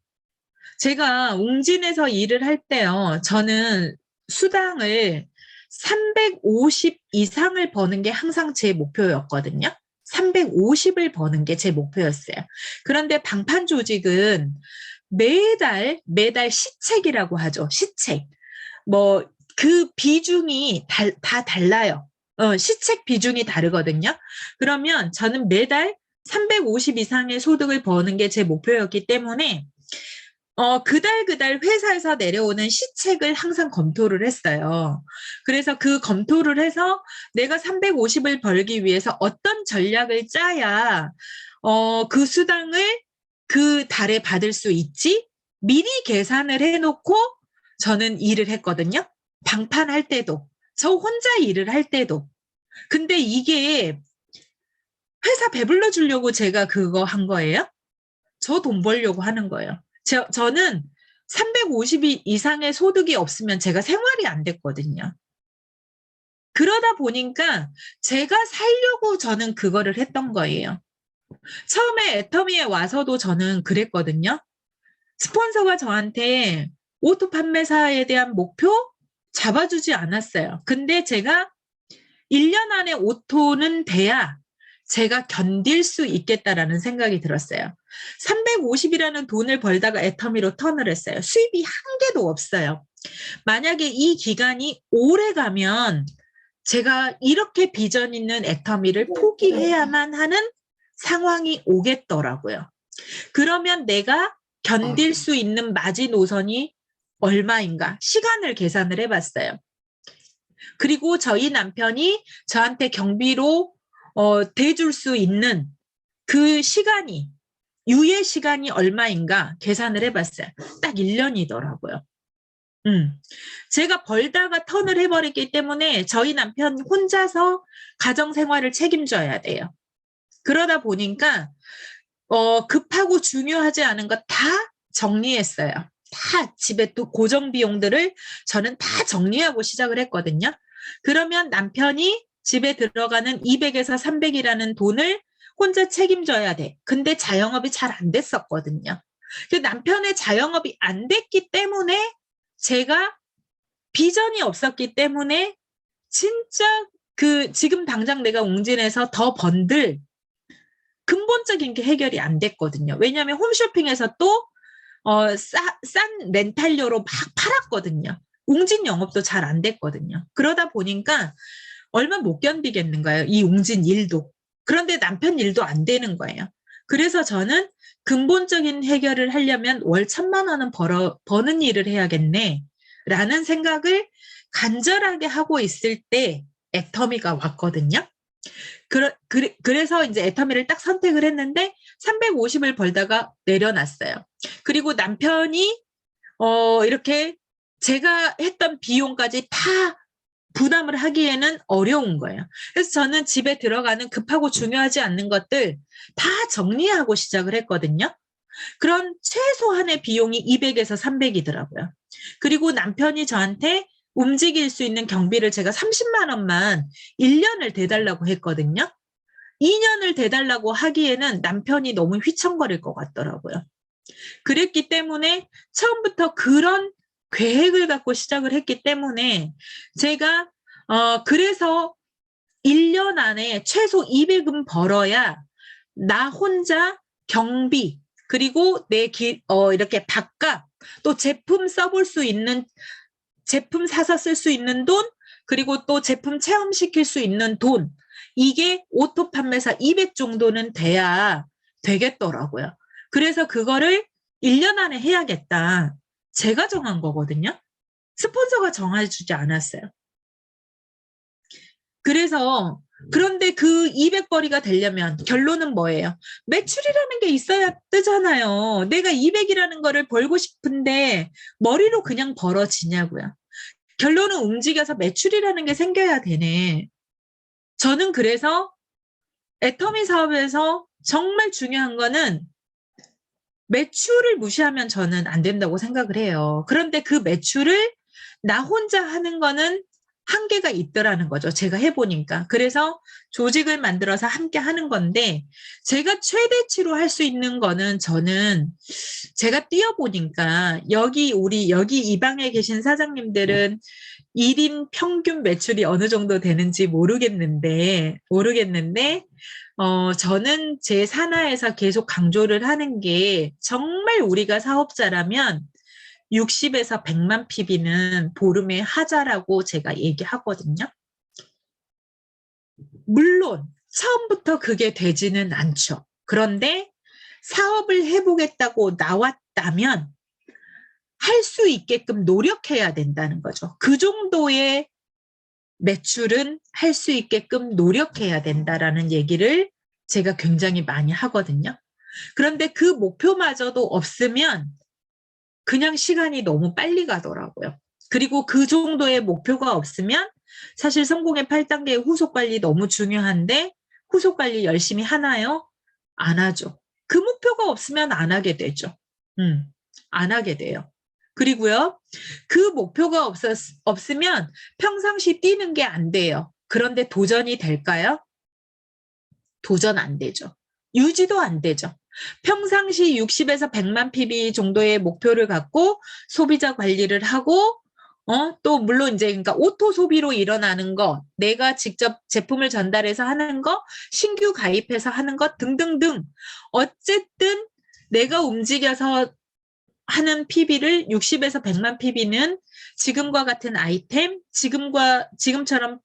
제가 웅진에서 일을 할 때요. 저는 수당을 350 이상을 버는 게 항상 제 목표였거든요. 350을 버는 게 제 목표였어요. 그런데 방판 조직은 매달 시책이라고 하죠. 시책. 뭐 그 비중이 다 달라요. 시책 비중이 다르거든요. 그러면 저는 매달 350 이상의 소득을 버는 게 제 목표였기 때문에 그달 회사에서 내려오는 시책을 항상 검토를 했어요. 그래서 그 검토를 해서 내가 350을 벌기 위해서 어떤 전략을 짜야 그 수당을 그 달에 받을 수 있지? 미리 계산을 해놓고 저는 일을 했거든요. 방판할 때도, 저 혼자 일을 할 때도. 근데 이게 회사 배불러 주려고 제가 그거 한 거예요? 저 돈 벌려고 하는 거예요. 저는 350 이상의 소득이 없으면 제가 생활이 안 됐거든요. 그러다 보니까 제가 살려고 저는 그거를 했던 거예요. 처음에 애터미에 와서도 저는 그랬거든요. 스폰서가 저한테 오토 판매사에 대한 목표 잡아주지 않았어요. 근데 제가 1년 안에 오토는 돼야 제가 견딜 수 있겠다라는 생각이 들었어요. 350이라는 돈을 벌다가 애터미로 턴을 했어요. 수입이 한 개도 없어요. 만약에 이 기간이 오래 가면 제가 이렇게 비전 있는 애터미를 포기해야만 하는 상황이 오겠더라고요. 그러면 내가 견딜 수 있는 마지노선이 얼마인가? 시간을 계산을 해봤어요. 그리고 저희 남편이 저한테 경비로 대줄 수 있는 그 시간이, 유예 시간이 얼마인가 계산을 해봤어요. 딱 1년이더라고요. 제가 벌다가 턴을 해버렸기 때문에 저희 남편 혼자서 가정생활을 책임져야 돼요. 그러다 보니까 급하고 중요하지 않은 거 다 정리했어요. 다 집에 또 고정 비용들을 저는 다 정리하고 시작을 했거든요. 그러면 남편이 집에 들어가는 200에서 300이라는 돈을 혼자 책임져야 돼. 근데 자영업이 잘 안 됐었거든요. 그 남편의 자영업이 안 됐기 때문에 제가 비전이 없었기 때문에 진짜 지금 당장 내가 웅진에서 더 번들 근본적인 게 해결이 안 됐거든요. 왜냐하면 홈쇼핑에서 또 싼 렌탈료로 막 팔았거든요. 웅진 영업도 잘 안 됐거든요. 그러다 보니까 얼마 못 견디겠는 거예요. 이 웅진 일도. 그런데 남편 일도 안 되는 거예요. 그래서 저는 근본적인 해결을 하려면 월 1,000만 원은 버는 일을 해야겠네 라는 생각을 간절하게 하고 있을 때 애터미가 왔거든요. 그래서 이제 애터미를 딱 선택을 했는데 350을 벌다가 내려놨어요. 그리고 남편이 이렇게 제가 했던 비용까지 다 부담을 하기에는 어려운 거예요. 그래서 저는 집에 들어가는 급하고 중요하지 않는 것들 다 정리하고 시작을 했거든요. 그런 최소한의 비용이 200에서 300이더라고요. 그리고 남편이 저한테 움직일 수 있는 경비를 제가 30만 원만 1년을 대달라고 했거든요. 2년을 대달라고 하기에는 남편이 너무 휘청거릴 것 같더라고요. 그랬기 때문에 처음부터 그런 계획을 갖고 시작을 했기 때문에 제가 그래서 1년 안에 최소 200은 벌어야 나 혼자 경비 그리고 이렇게 밥값 또 제품 써볼 수 있는 제품 사서 쓸 수 있는 돈 그리고 또 제품 체험시킬 수 있는 돈 이게 오토 판매사 200 정도는 돼야 되겠더라고요. 그래서 그거를 1년 안에 해야겠다. 제가 정한 거거든요. 스폰서가 정해주지 않았어요. 그래서 그런데 그 200벌이가 되려면 결론은 뭐예요? 매출이라는 게 있어야 뜨잖아요. 내가 200이라는 거를 벌고 싶은데 머리로 그냥 벌어지냐고요. 결론은 움직여서 매출이라는 게 생겨야 되네. 저는 그래서 애터미 사업에서 정말 중요한 거는 매출을 무시하면 저는 안 된다고 생각을 해요. 그런데 그 매출을 나 혼자 하는 거는 한계가 있더라는 거죠. 제가 해보니까. 그래서 조직을 만들어서 함께 하는 건데 제가 최대치로 할 수 있는 거는 저는 제가 뛰어보니까 여기 이 방에 계신 사장님들은 1인 평균 매출이 어느 정도 되는지 모르겠는데 저는 제 산하에서 계속 강조를 하는 게 정말 우리가 사업자라면 60에서 100만 PB는 보름에 하자라고 제가 얘기하거든요. 물론 처음부터 그게 되지는 않죠. 그런데 사업을 해보겠다고 나왔다면 할 수 있게끔 노력해야 된다는 거죠. 그 정도의 매출은 할 수 있게끔 노력해야 된다라는 얘기를 제가 굉장히 많이 하거든요. 그런데 그 목표마저도 없으면 그냥 시간이 너무 빨리 가더라고요. 그리고 그 정도의 목표가 없으면 사실 성공의 8단계 후속 관리 너무 중요한데 후속 관리 열심히 하나요? 안 하죠. 그 목표가 없으면 안 하게 되죠. 안 하게 돼요. 그리고요, 그 목표가 없으면 평상시 뛰는 게 안 돼요. 그런데 도전이 될까요? 도전 안 되죠. 유지도 안 되죠. 평상시 60에서 100만 PB 정도의 목표를 갖고 소비자 관리를 하고 또 물론 이제 그러니까 오토 소비로 일어나는 거, 내가 직접 제품을 전달해서 하는 거, 신규 가입해서 하는 것 등등등 어쨌든 내가 움직여서 하는 PB를 60에서 100만 PB는 지금과 같은 아이템, 지금처럼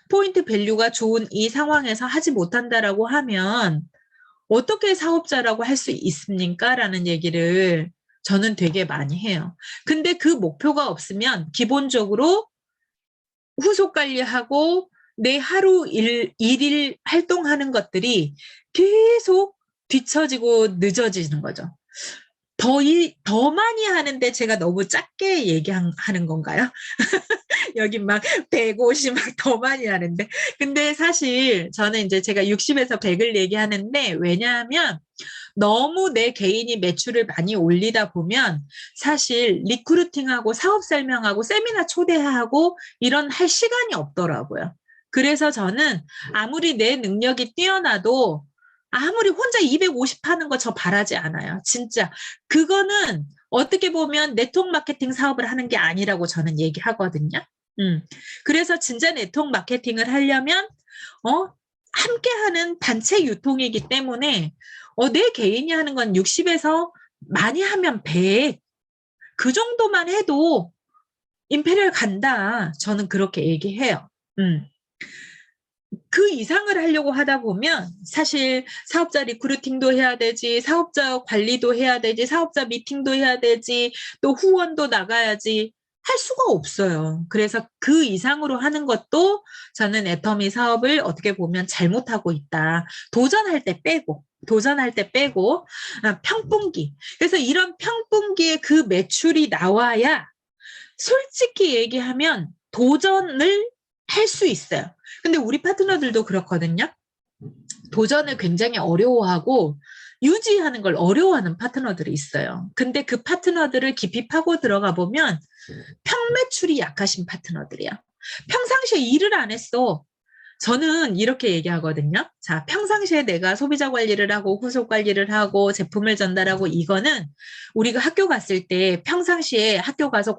포인트 밸류가 좋은 이 상황에서 하지 못한다라고 하면 어떻게 사업자라고 할 수 있습니까? 라는 얘기를 저는 되게 많이 해요. 근데 그 목표가 없으면 기본적으로 후속 관리하고 내 하루 일일 활동하는 것들이 계속 뒤처지고 늦어지는 거죠. 더 많이 하는데 제가 너무 작게 얘기하는 건가요? 여기 막 150 막 더 많이 하는데. 근데 사실 저는 이제 제가 60에서 100을 얘기하는데 왜냐하면 너무 내 개인이 매출을 많이 올리다 보면 사실 리크루팅하고 사업 설명하고 세미나 초대하고 이런 할 시간이 없더라고요. 그래서 저는 아무리 내 능력이 뛰어나도 아무리 혼자 250 하는 거 저 바라지 않아요. 진짜. 그거는 어떻게 보면 네트워크 마케팅 사업을 하는 게 아니라고 저는 얘기하거든요. 그래서 진짜 네트워크 마케팅을 하려면 함께 하는 단체 유통이기 때문에 내 개인이 하는 건 60에서 많이 하면 100. 그 정도만 해도 임페리얼 간다. 저는 그렇게 얘기해요. 그 이상을 하려고 하다 보면 사실 사업자 리크루팅도 해야 되지, 사업자 관리도 해야 되지, 사업자 미팅도 해야 되지, 또 후원도 나가야지 할 수가 없어요. 그래서 그 이상으로 하는 것도 저는 애터미 사업을 어떻게 보면 잘못하고 있다. 도전할 때 빼고 평분기. 그래서 이런 평분기에 그 매출이 나와야 솔직히 얘기하면 도전을 할 수 있어요. 근데 우리 파트너들도 그렇거든요. 도전을 굉장히 어려워하고 유지하는 걸 어려워하는 파트너들이 있어요. 근데 그 파트너들을 깊이 파고 들어가 보면 평매출이 약하신 파트너들이야. 평상시에 일을 안 했어. 저는 이렇게 얘기하거든요. 자, 평상시에 내가 소비자 관리를 하고 후속 관리를 하고 제품을 전달하고 이거는 우리가 학교 갔을 때 평상시에 학교 가서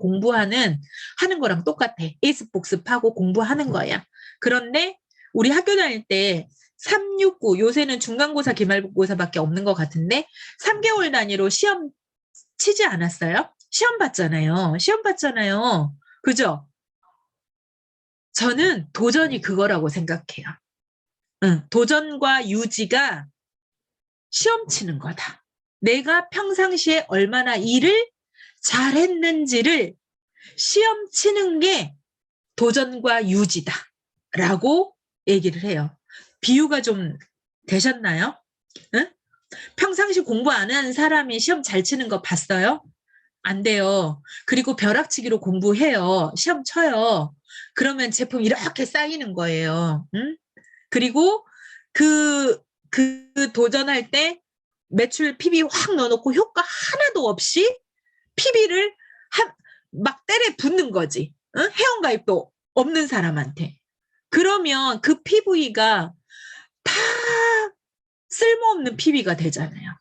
하는 거랑 똑같아. 에이스 복습하고 공부하는 거야. 그런데 우리 학교 다닐 때 369, 요새는 중간고사, 기말고사밖에 없는 것 같은데 3개월 단위로 시험 치지 않았어요? 시험 봤잖아요. 그죠? 저는 도전이 그거라고 생각해요. 도전과 유지가 시험 치는 거다. 내가 평상시에 얼마나 일을 잘했는지를 시험 치는 게 도전과 유지다. 라고 얘기를 해요. 비유가 좀 되셨나요? 응? 평상시 공부 안 하는 사람이 시험 잘 치는 거 봤어요? 안 돼요. 그리고 벼락치기로 공부해요. 시험 쳐요. 그러면 제품 이렇게 쌓이는 거예요. 응? 그리고 그 도전할 때 매출 PB 확 넣어놓고 효과 하나도 없이 PB를 막 때려 붓는 거지. 응? 회원가입도 없는 사람한테. 그러면 그 PV가 다 쓸모없는 PB가 되잖아요.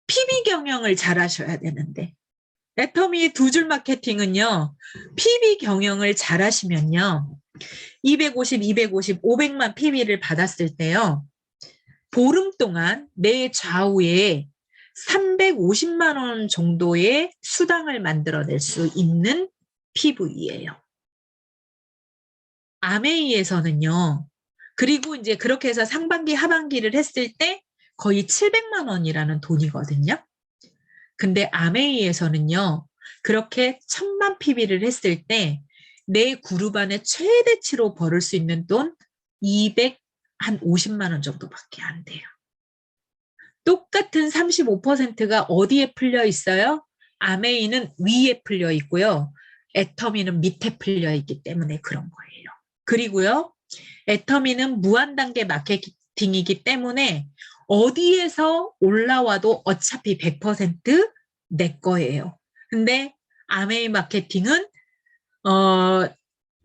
PB 경영을 잘 하셔야 되는데. 애터미 두 줄 마케팅은요. PB 경영을 잘 하시면요. 250, 500만 PB를 받았을 때요. 보름 동안 내 좌우에 350만 원 정도의 수당을 만들어낼 수 있는 PV예요. 아메이에서는요. 그리고 이제 그렇게 해서 상반기, 하반기를 했을 때 거의 700만 원이라는 돈이거든요. 근데 아메이에서는요, 그렇게 1000만 PB를 했을 때 내 그룹 안에 최대치로 벌을 수 있는 돈 250만 원 정도밖에 안 돼요. 똑같은 35%가 어디에 풀려 있어요? 아메이는 위에 풀려 있고요. 애터미는 밑에 풀려 있기 때문에 그런 거예요. 그리고요, 애터미는 무한단계 마케팅이기 때문에 어디에서 올라와도 어차피 100% 내 거예요. 근데 아메이 마케팅은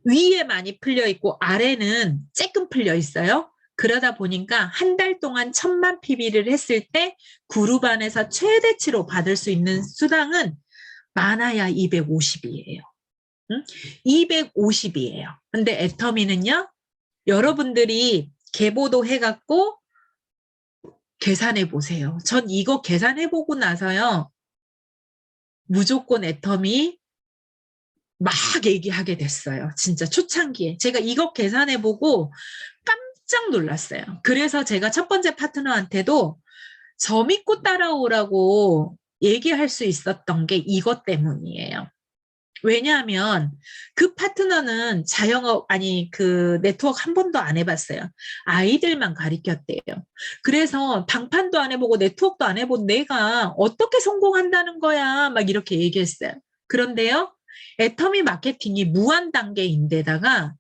위에 많이 풀려 있고 아래는 조금 풀려 있어요. 그러다 보니까 한 달 동안 1000만 PB를 했을 때 그룹 안에서 최대치로 받을 수 있는 수당은 많아야 250이에요. 응? 250이에요. 근데 애터미는요, 여러분들이 계보도 해갖고 계산해 보세요. 전 이거 계산해 보고 나서요, 무조건 애터미 막 얘기하게 됐어요. 진짜 초창기에. 제가 이거 계산해 보고 깜짝 놀랐어요. 그래서 제가 첫 번째 파트너한테도 저 믿고 따라오라고 얘기할 수 있었던 게 이것 때문이에요. 왜냐하면 그 파트너는 그 네트워크 한 번도 안 해봤어요. 아이들만 가르쳤대요. 그래서 방판도 안 해보고 네트워크도 안 해본 내가 어떻게 성공한다는 거야. 막 이렇게 얘기했어요. 그런데요, 애터미 마케팅이 무한 단계인데다가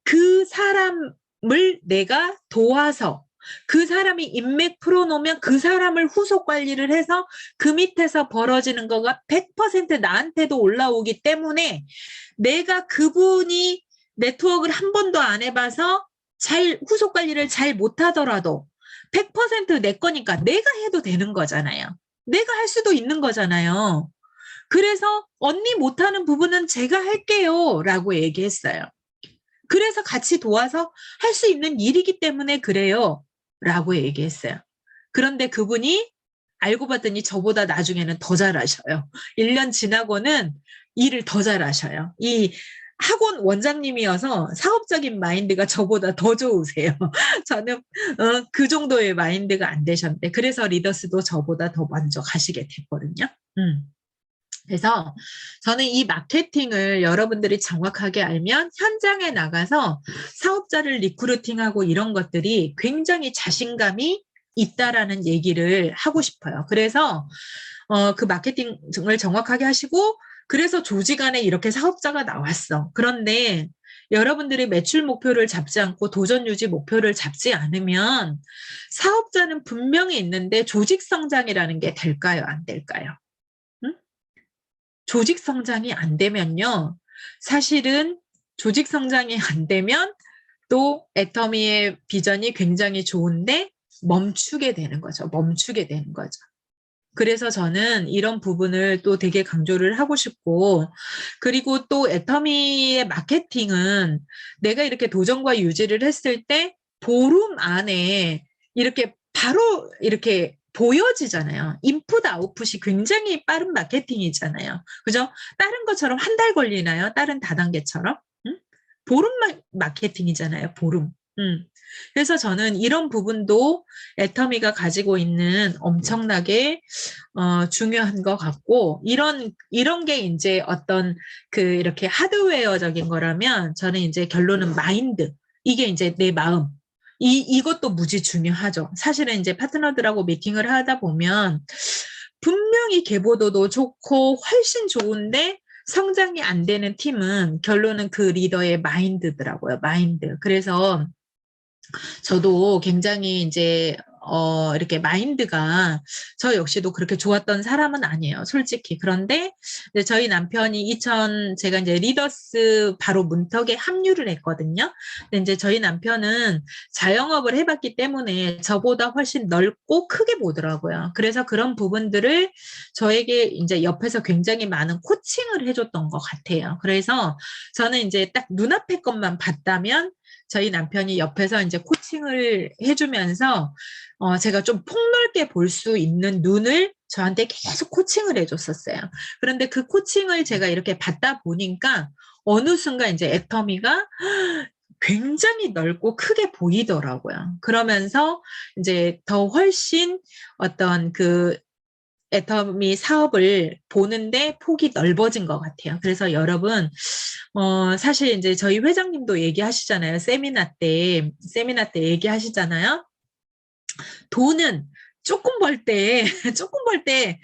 그 사람을 내가 도와서 그 사람이 인맥 풀어놓으면 그 사람을 후속 관리를 해서 그 밑에서 벌어지는 거가 100% 나한테도 올라오기 때문에 내가 그분이 네트워크를 한 번도 안 해봐서 후속 관리를 잘 못하더라도 100%내 거니까 내가 해도 되는 거잖아요. 내가 할 수도 있는 거잖아요. 그래서 언니 못하는 부분은 제가 할게요 라고 얘기했어요. 그래서 같이 도와서 할 수 있는 일이기 때문에 그래요 라고 얘기했어요. 그런데 그분이 알고 봤더니 저보다 나중에는 더 잘하셔요. 1년 지나고는 일을 더 잘하셔요. 이 학원 원장님이어서 사업적인 마인드가 저보다 더 좋으세요. 저는 그 정도의 마인드가 안 되셨는데 그래서 리더스도 저보다 더 먼저 가시게 됐거든요. 그래서 저는 이 마케팅을 여러분들이 정확하게 알면 현장에 나가서 사업자를 리크루팅하고 이런 것들이 굉장히 자신감이 있다라는 얘기를 하고 싶어요. 그래서 그 마케팅을 정확하게 하시고 그래서 조직 안에 이렇게 사업자가 나왔어. 그런데 여러분들이 매출 목표를 잡지 않고 도전 유지 목표를 잡지 않으면 사업자는 분명히 있는데 조직 성장이라는 게 될까요? 안 될까요? 조직 성장이 안 되면요. 사실은 조직 성장이 안 되면 또 애터미의 비전이 굉장히 좋은데 멈추게 되는 거죠. 멈추게 되는 거죠. 그래서 저는 이런 부분을 또 되게 강조를 하고 싶고 그리고 또 애터미의 마케팅은 내가 이렇게 도전과 유지를 했을 때 보름 안에 이렇게 바로 이렇게 보여지잖아요. 인풋 아웃풋이 굉장히 빠른 마케팅이잖아요. 그죠? 다른 것처럼 한 달 걸리나요? 다른 다단계처럼? 응? 보름 마케팅이잖아요. 보름. 그래서 저는 이런 부분도 애터미가 가지고 있는 엄청나게 중요한 것 같고 이런 게 이제 어떤 그 이렇게 하드웨어적인 거라면 저는 이제 결론은 마인드 이게 이제 내 마음 이것도 무지 중요하죠. 사실은 이제 파트너들하고 미팅을 하다 보면 분명히 계보도도 좋고 훨씬 좋은데 성장이 안 되는 팀은 결론은 그 리더의 마인드더라고요. 마인드. 그래서 저도 굉장히 이제 이렇게 마인드가 저 역시도 그렇게 좋았던 사람은 아니에요, 솔직히. 그런데 이제 저희 남편이 제가 이제 리더스 바로 문턱에 합류를 했거든요. 근데 이제 저희 남편은 자영업을 해봤기 때문에 저보다 훨씬 넓고 크게 보더라고요. 그래서 그런 부분들을 저에게 이제 옆에서 굉장히 많은 코칭을 해줬던 것 같아요. 그래서 저는 이제 딱 눈앞의 것만 봤다면 저희 남편이 옆에서 이제 코칭을 해주면서 제가 좀 폭넓게 볼 수 있는 눈을 저한테 계속 코칭을 해줬었어요. 그런데 그 코칭을 제가 이렇게 받다 보니까 어느 순간 이제 애터미가 굉장히 넓고 크게 보이더라고요. 그러면서 이제 더 훨씬 어떤 그 애터미 사업을 보는데 폭이 넓어진 것 같아요. 그래서 여러분, 사실 이제 저희 회장님도 얘기하시잖아요. 세미나 때 얘기하시잖아요. 돈은 조금 벌 때, 조금 벌 때,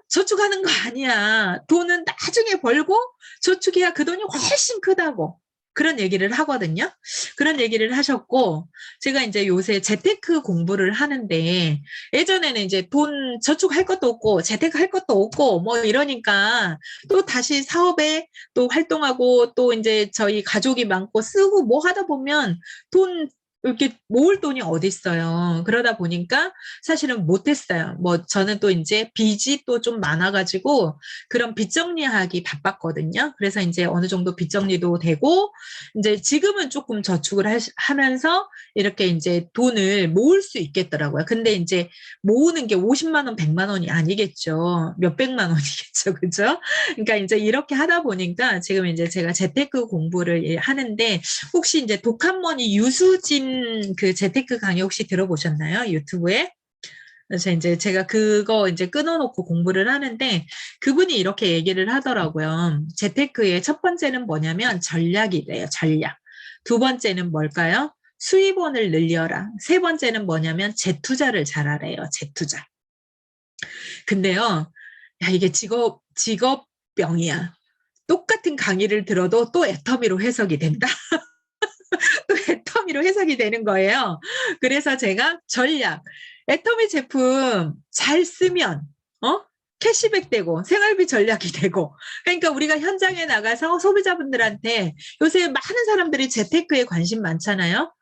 저축하는 거 아니야. 돈은 나중에 벌고 저축해야 그 돈이 훨씬 크다고. 그런 얘기를 하거든요. 그런 얘기를 하셨고, 제가 이제 요새 재테크 공부를 하는데, 예전에는 이제 돈 저축할 것도 없고, 재테크할 것도 없고, 뭐 이러니까, 또 다시 사업에 또 활동하고, 또 이제 저희 가족이 많고, 쓰고 뭐 하다 보면 돈 이렇게 모을 돈이 어디 있어요. 그러다 보니까 사실은 못했어요. 뭐 저는 또 이제 빚이 또 좀 많아가지고 그런 빚 정리하기 바빴거든요. 그래서 이제 어느 정도 빚 정리도 되고 이제 지금은 조금 저축을 하면서 이렇게 이제 돈을 모을 수 있겠더라고요. 근데 이제 모으는 게 50만 원, 100만 원이 아니겠죠. 몇백만 원이겠죠. 그죠? 그러니까 이제 이렇게 하다 보니까 지금 이제 제가 재테크 공부를 하는데 혹시 이제 독한머니 유수진 그 재테크 강의 혹시 들어보셨나요? 유튜브에? 그래서 이제 제가 그거 이제 끊어놓고 공부를 하는데 그분이 이렇게 얘기를 하더라고요. 재테크의 첫 번째는 뭐냐면 전략이래요. 전략. 두 번째는 뭘까요? 수입원을 늘려라. 세 번째는 뭐냐면 재투자를 잘하래요. 재투자. 근데요, 야, 이게 직업병이야. 똑같은 강의를 들어도 또 애터미로 해석이 된다. 또 애터미로 해석이 되는 거예요. 그래서 제가 전략, 애터미 제품 잘 쓰면, 캐시백 되고 생활비 전략이 되고 그러니까 우리가 현장에 나가서 소비자분들한테 요새 많은 사람들이 재테크에 관심 많잖아요.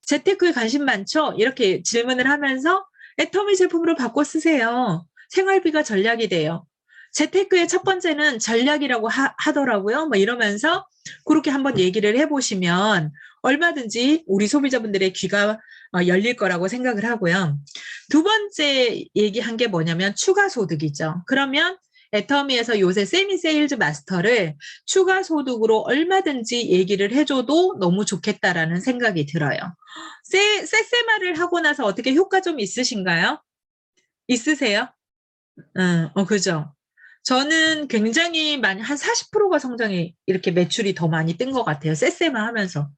재테크에 관심 많죠? 이렇게 질문을 하면서 애터미 제품으로 바꿔 쓰세요. 생활비가 전략이 돼요. 재테크의 첫 번째는 전략이라고 하더라고요. 뭐 이러면서 그렇게 한번 얘기를 해보시면 얼마든지 우리 소비자분들의 귀가 열릴 거라고 생각을 하고요. 두 번째 얘기한 게 뭐냐면 추가 소득이죠. 그러면 애터미에서 요새 세미 세일즈 마스터를 추가 소득으로 얼마든지 얘기를 해줘도 너무 좋겠다라는 생각이 들어요. 세세마를 하고 나서 어떻게 효과 좀 있으신가요? 있으세요? 그죠. 저는 굉장히 많이 한 40%가 성장이 이렇게 매출이 더 많이 뜬 것 같아요. 세세마 하면서.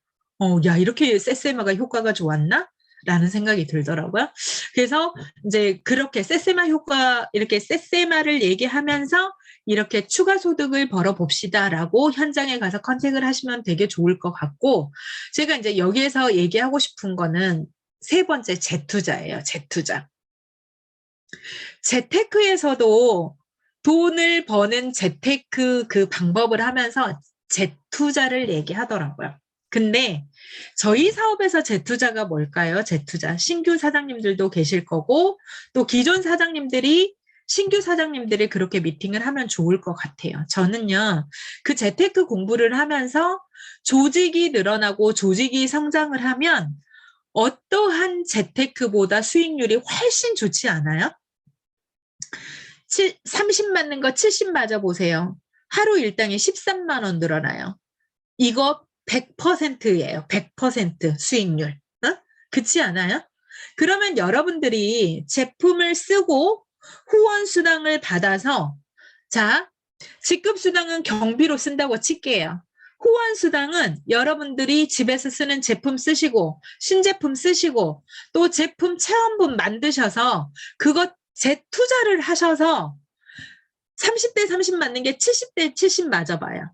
야, 이렇게 세세마가 효과가 좋았나? 라는 생각이 들더라고요. 그래서 이제 그렇게 세세마 효과, 이렇게 세세마를 얘기하면서 이렇게 추가 소득을 벌어봅시다라고 현장에 가서 컨택을 하시면 되게 좋을 것 같고, 제가 이제 여기에서 얘기하고 싶은 거는 세 번째 재투자예요. 재투자. 재테크에서도 돈을 버는 재테크 그 방법을 하면서 재투자를 얘기하더라고요. 근데 저희 사업에서 재투자가 뭘까요? 재투자. 신규 사장님들도 계실 거고 또 기존 사장님들이 신규 사장님들이 그렇게 미팅을 하면 좋을 것 같아요. 저는요, 그 재테크 공부를 하면서 조직이 늘어나고 조직이 성장을 하면 어떠한 재테크보다 수익률이 훨씬 좋지 않아요? 30 맞는 거 70 맞아보세요. 하루 일당이 13만 원 늘어나요. 이거 100%예요. 100% 수익률. 그렇지 않아요? 그러면 여러분들이 제품을 쓰고 후원수당을 받아서 자, 직급수당은 경비로 쓴다고 칠게요. 후원수당은 여러분들이 집에서 쓰는 제품 쓰시고 신제품 쓰시고 또 제품 체험분 만드셔서 그것 재투자를 하셔서 30대 30 맞는 게 70대 70 맞아봐요.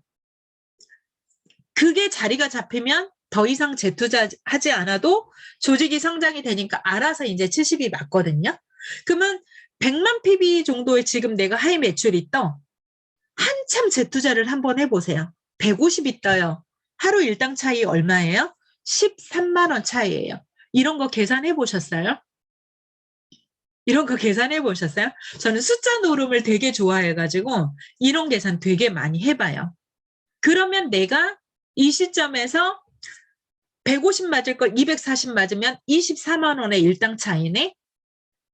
그게 자리가 잡히면 더 이상 재투자하지 않아도 조직이 성장이 되니까 알아서 이제 70이 맞거든요. 그러면 100만 PB 정도의 지금 내가 하이 매출이 떠. 한참 재투자를 한번 해보세요. 150이 떠요. 하루 일당 차이 얼마예요? 13만 원 차이예요. 이런 거 계산해 보셨어요? 이런 거 계산해 보셨어요? 저는 숫자 노름을 되게 좋아해가지고 이런 계산 되게 많이 해봐요. 그러면 내가 이 시점에서 150 맞을 걸 240 맞으면 24만 원의 일당 차이네.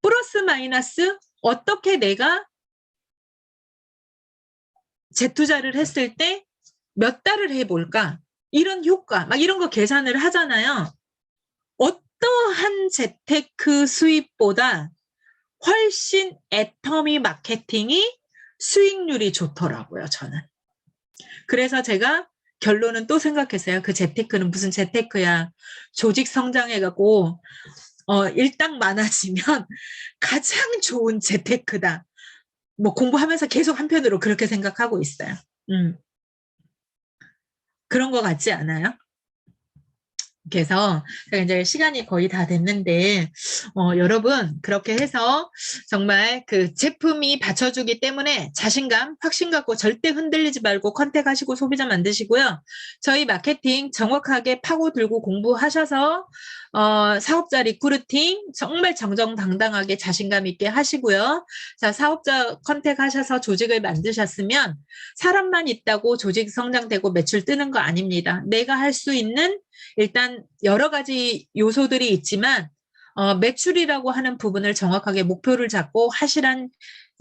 플러스 마이너스 어떻게 내가 재투자를 했을 때 몇 달을 해볼까? 이런 효과, 막 이런 거 계산을 하잖아요. 어떠한 재테크 수입보다 훨씬 애터미 마케팅이 수익률이 좋더라고요, 저는. 그래서 제가 결론은 또 생각했어요. 그 재테크는 무슨 재테크야. 조직 성장해가고, 일당 많아지면 가장 좋은 재테크다. 뭐 공부하면서 계속 한편으로 그렇게 생각하고 있어요. 그런 거 같지 않아요? 그래서 제가 이제 시간이 거의 다 됐는데 여러분 그렇게 해서 정말 그 제품이 받쳐주기 때문에 자신감, 확신 갖고 절대 흔들리지 말고 컨택하시고 소비자 만드시고요. 저희 마케팅 정확하게 파고들고 공부하셔서 사업자 리크루팅 정말 정정당당하게 자신감 있게 하시고요. 자, 사업자 컨택하셔서 조직을 만드셨으면 사람만 있다고 조직 성장되고 매출 뜨는 거 아닙니다. 내가 할 수 있는 일단 여러 가지 요소들이 있지만 매출이라고 하는 부분을 정확하게 목표를 잡고 하시란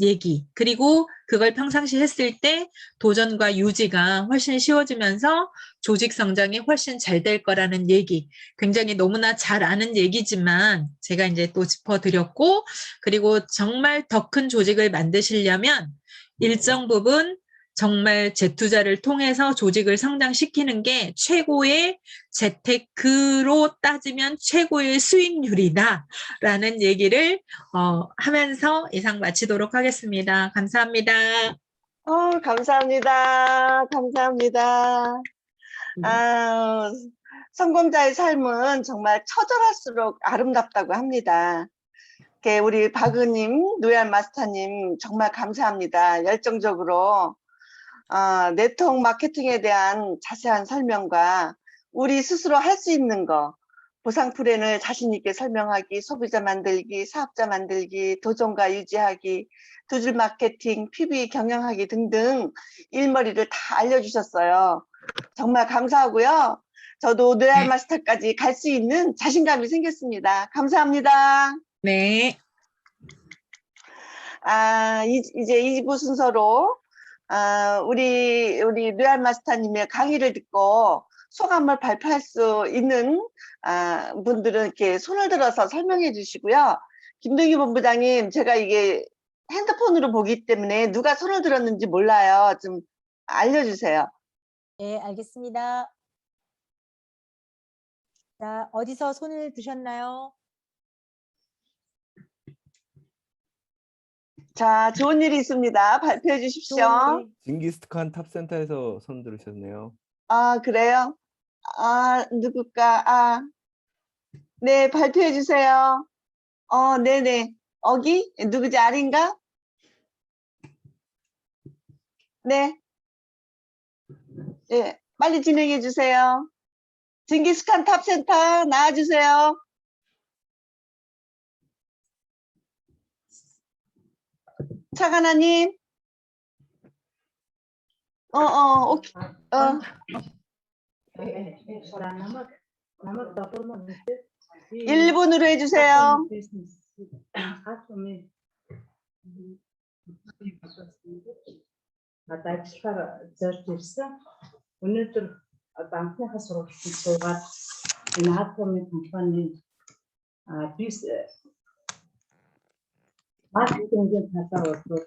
얘기, 그리고 그걸 평상시 했을 때 도전과 유지가 훨씬 쉬워지면서 조직 성장이 훨씬 잘 될 거라는 얘기, 굉장히 너무나 잘 아는 얘기지만 제가 이제 또 짚어드렸고, 그리고 정말 더 큰 조직을 만드시려면 일정 부분 정말 재투자를 통해서 조직을 성장시키는 게 최고의 재테크로 따지면 최고의 수익률이다 라는 얘기를 하면서 이상 마치도록 하겠습니다. 감사합니다. 감사합니다. 감사합니다. 성공자의 삶은 정말 처절할수록 아름답다고 합니다. 우리 박은님, 노얄 마스터님 정말 감사합니다. 열정적으로 네트워크 마케팅에 대한 자세한 설명과 우리 스스로 할 수 있는 거, 보상 플랜을 자신 있게 설명하기, 소비자 만들기, 사업자 만들기, 도전과 유지하기, 두 줄 마케팅, PB 경영하기 등등 일머리를 다 알려주셨어요. 정말 감사하고요. 저도 노얄 마스터까지 갈 수 있는 자신감이 생겼습니다. 감사합니다. 네. 이제 2부 순서로 우리 노얄 마스터님의 강의를 듣고 소감을 발표할 수 있는 분들은 이렇게 손을 들어서 설명해 주시고요. 김동희 본부장님, 제가 이게 핸드폰으로 보기 때문에 누가 손을 들었는지 몰라요. 좀 알려주세요. 네, 알겠습니다. 자, 어디서 손을 드셨나요? 자, 좋은 일이 있습니다. 발표해 주십시오. 징기스칸 탑센터에서 손 들으셨네요. 그래요? 누굴까? 네, 발표해 주세요. 네네. 어기? 누구지? 아린가? 네. 네, 빨리 진행해 주세요. 징기스칸 탑센터 나와주세요. 차가나님. 오케이. 1분으로 해주세요. өнөөдөр банкныхаа сургалтанд суугаад энэ Атомын компани маркетингийн талаар бол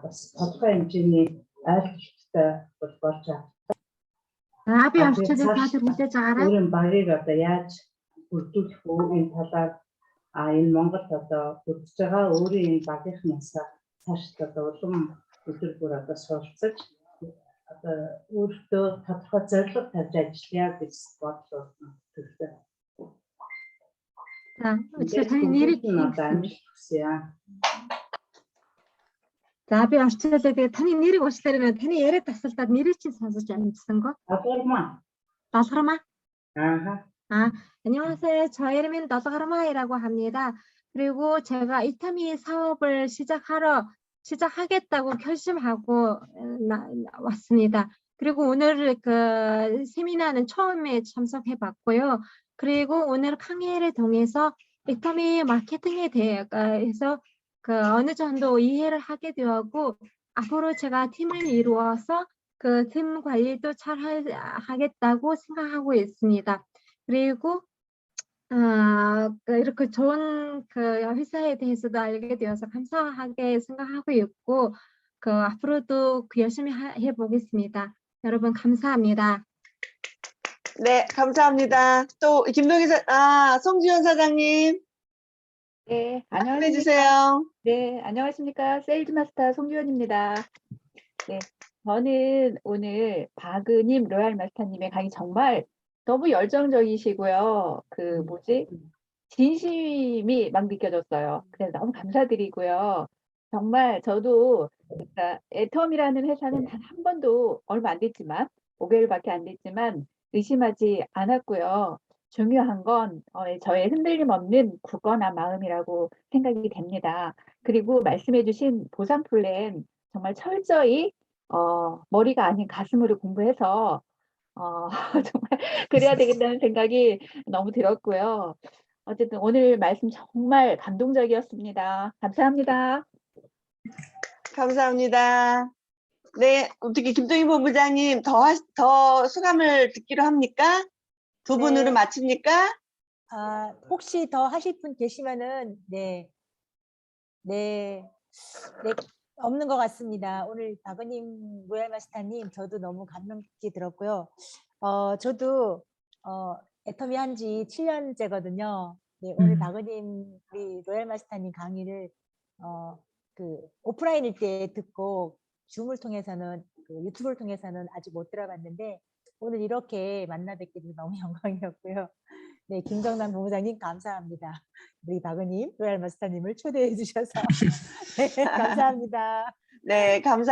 бас тодорхой хэмжээний ойлголттой болж байна. Би орчуулгыг та бүхэн хүлээж аваарай. Өөрийн багийг одоо яаж бүрдүүлэх үү энэ талаар энэ Монголд одоо бүрдэж байгаа өөрийн энэ багийнхнаас цааш одоо улам өдөр бүр одоо суралцаж одоо өөртөө тодорхой зорилго тавьж ажиллая гэж бодлоо төлөвлөсөн. За, таны нэрийг хүсье. За, би орчуулгыг таны нэрийг уучлаарай. Таны яриад тасалдаад нэрийг чинь сонсож амжсангүй. Долгормаа. 안녕하세요. 저 이름은 долгорма이라고 합니다. 그리고 제가 이타미 사업을 시작하겠다고 결심하고 왔습니다. 그리고 오늘 그 세미나는 처음에 참석해봤고요. 그리고 오늘 강의를 통해서 이타미 마케팅에 대해서 어느 정도 이해를 하게 되었고, 앞으로 제가 팀을 이루어서 그 팀 관리도 잘 하겠다고 생각하고 있습니다. 그리고 이렇게 좋은 그 회사에 대해서도 알게 되어서 감사하게 생각하고 있고 그 앞으로도 그 열심히 해보겠습니다. 여러분 감사합니다. 네, 감사합니다. 또 송지현 사장님 네, 말씀해 안녕하십니까. 주세요. 네, 안녕하십니까. 세일즈 마스터 송주현입니다. 네, 저는 오늘 박은임 로얄 마스터님의 강의 정말 너무 열정적이시고요. 진심이 막 느껴졌어요. 그래서 너무 감사드리고요. 정말 저도 그러니까 애텀이라는 회사는 단 한 번도 얼마 안 됐지만 5개월밖에 안 됐지만 의심하지 않았고요. 중요한 건 저의 흔들림 없는 굳건한 마음이라고 생각이 됩니다. 그리고 말씀해주신 보상 플랜 정말 철저히 머리가 아닌 가슴으로 공부해서 정말 그래야 되겠다는 생각이 너무 들었고요. 어쨌든 오늘 말씀 정말 감동적이었습니다. 감사합니다. 감사합니다. 네, 어떻게 김동희 본부장님 더 수감을 듣기로 합니까? 두 네. 분으로 마칩니까? 혹시 더 하실 분 계시면은 없는 것 같습니다. 오늘 박은임 로얄 마스터님 저도 너무 감명 깊게 들었고요. 저도 애터미 한지 7년째거든요. 네, 오늘 박은임 우리 로얄 마스터님 강의를 그 오프라인일 때 듣고 줌을 통해서는 그 유튜브를 통해서는 아직 못 들어봤는데 오늘 이렇게 만나 뵙게 돼서 너무 영광이었고요. 네, 김정남 본부장님 감사합니다. 우리 박은임 로얄 마스터님을 초대해 주셔서 네, 감사합니다. 네, 감사합니다.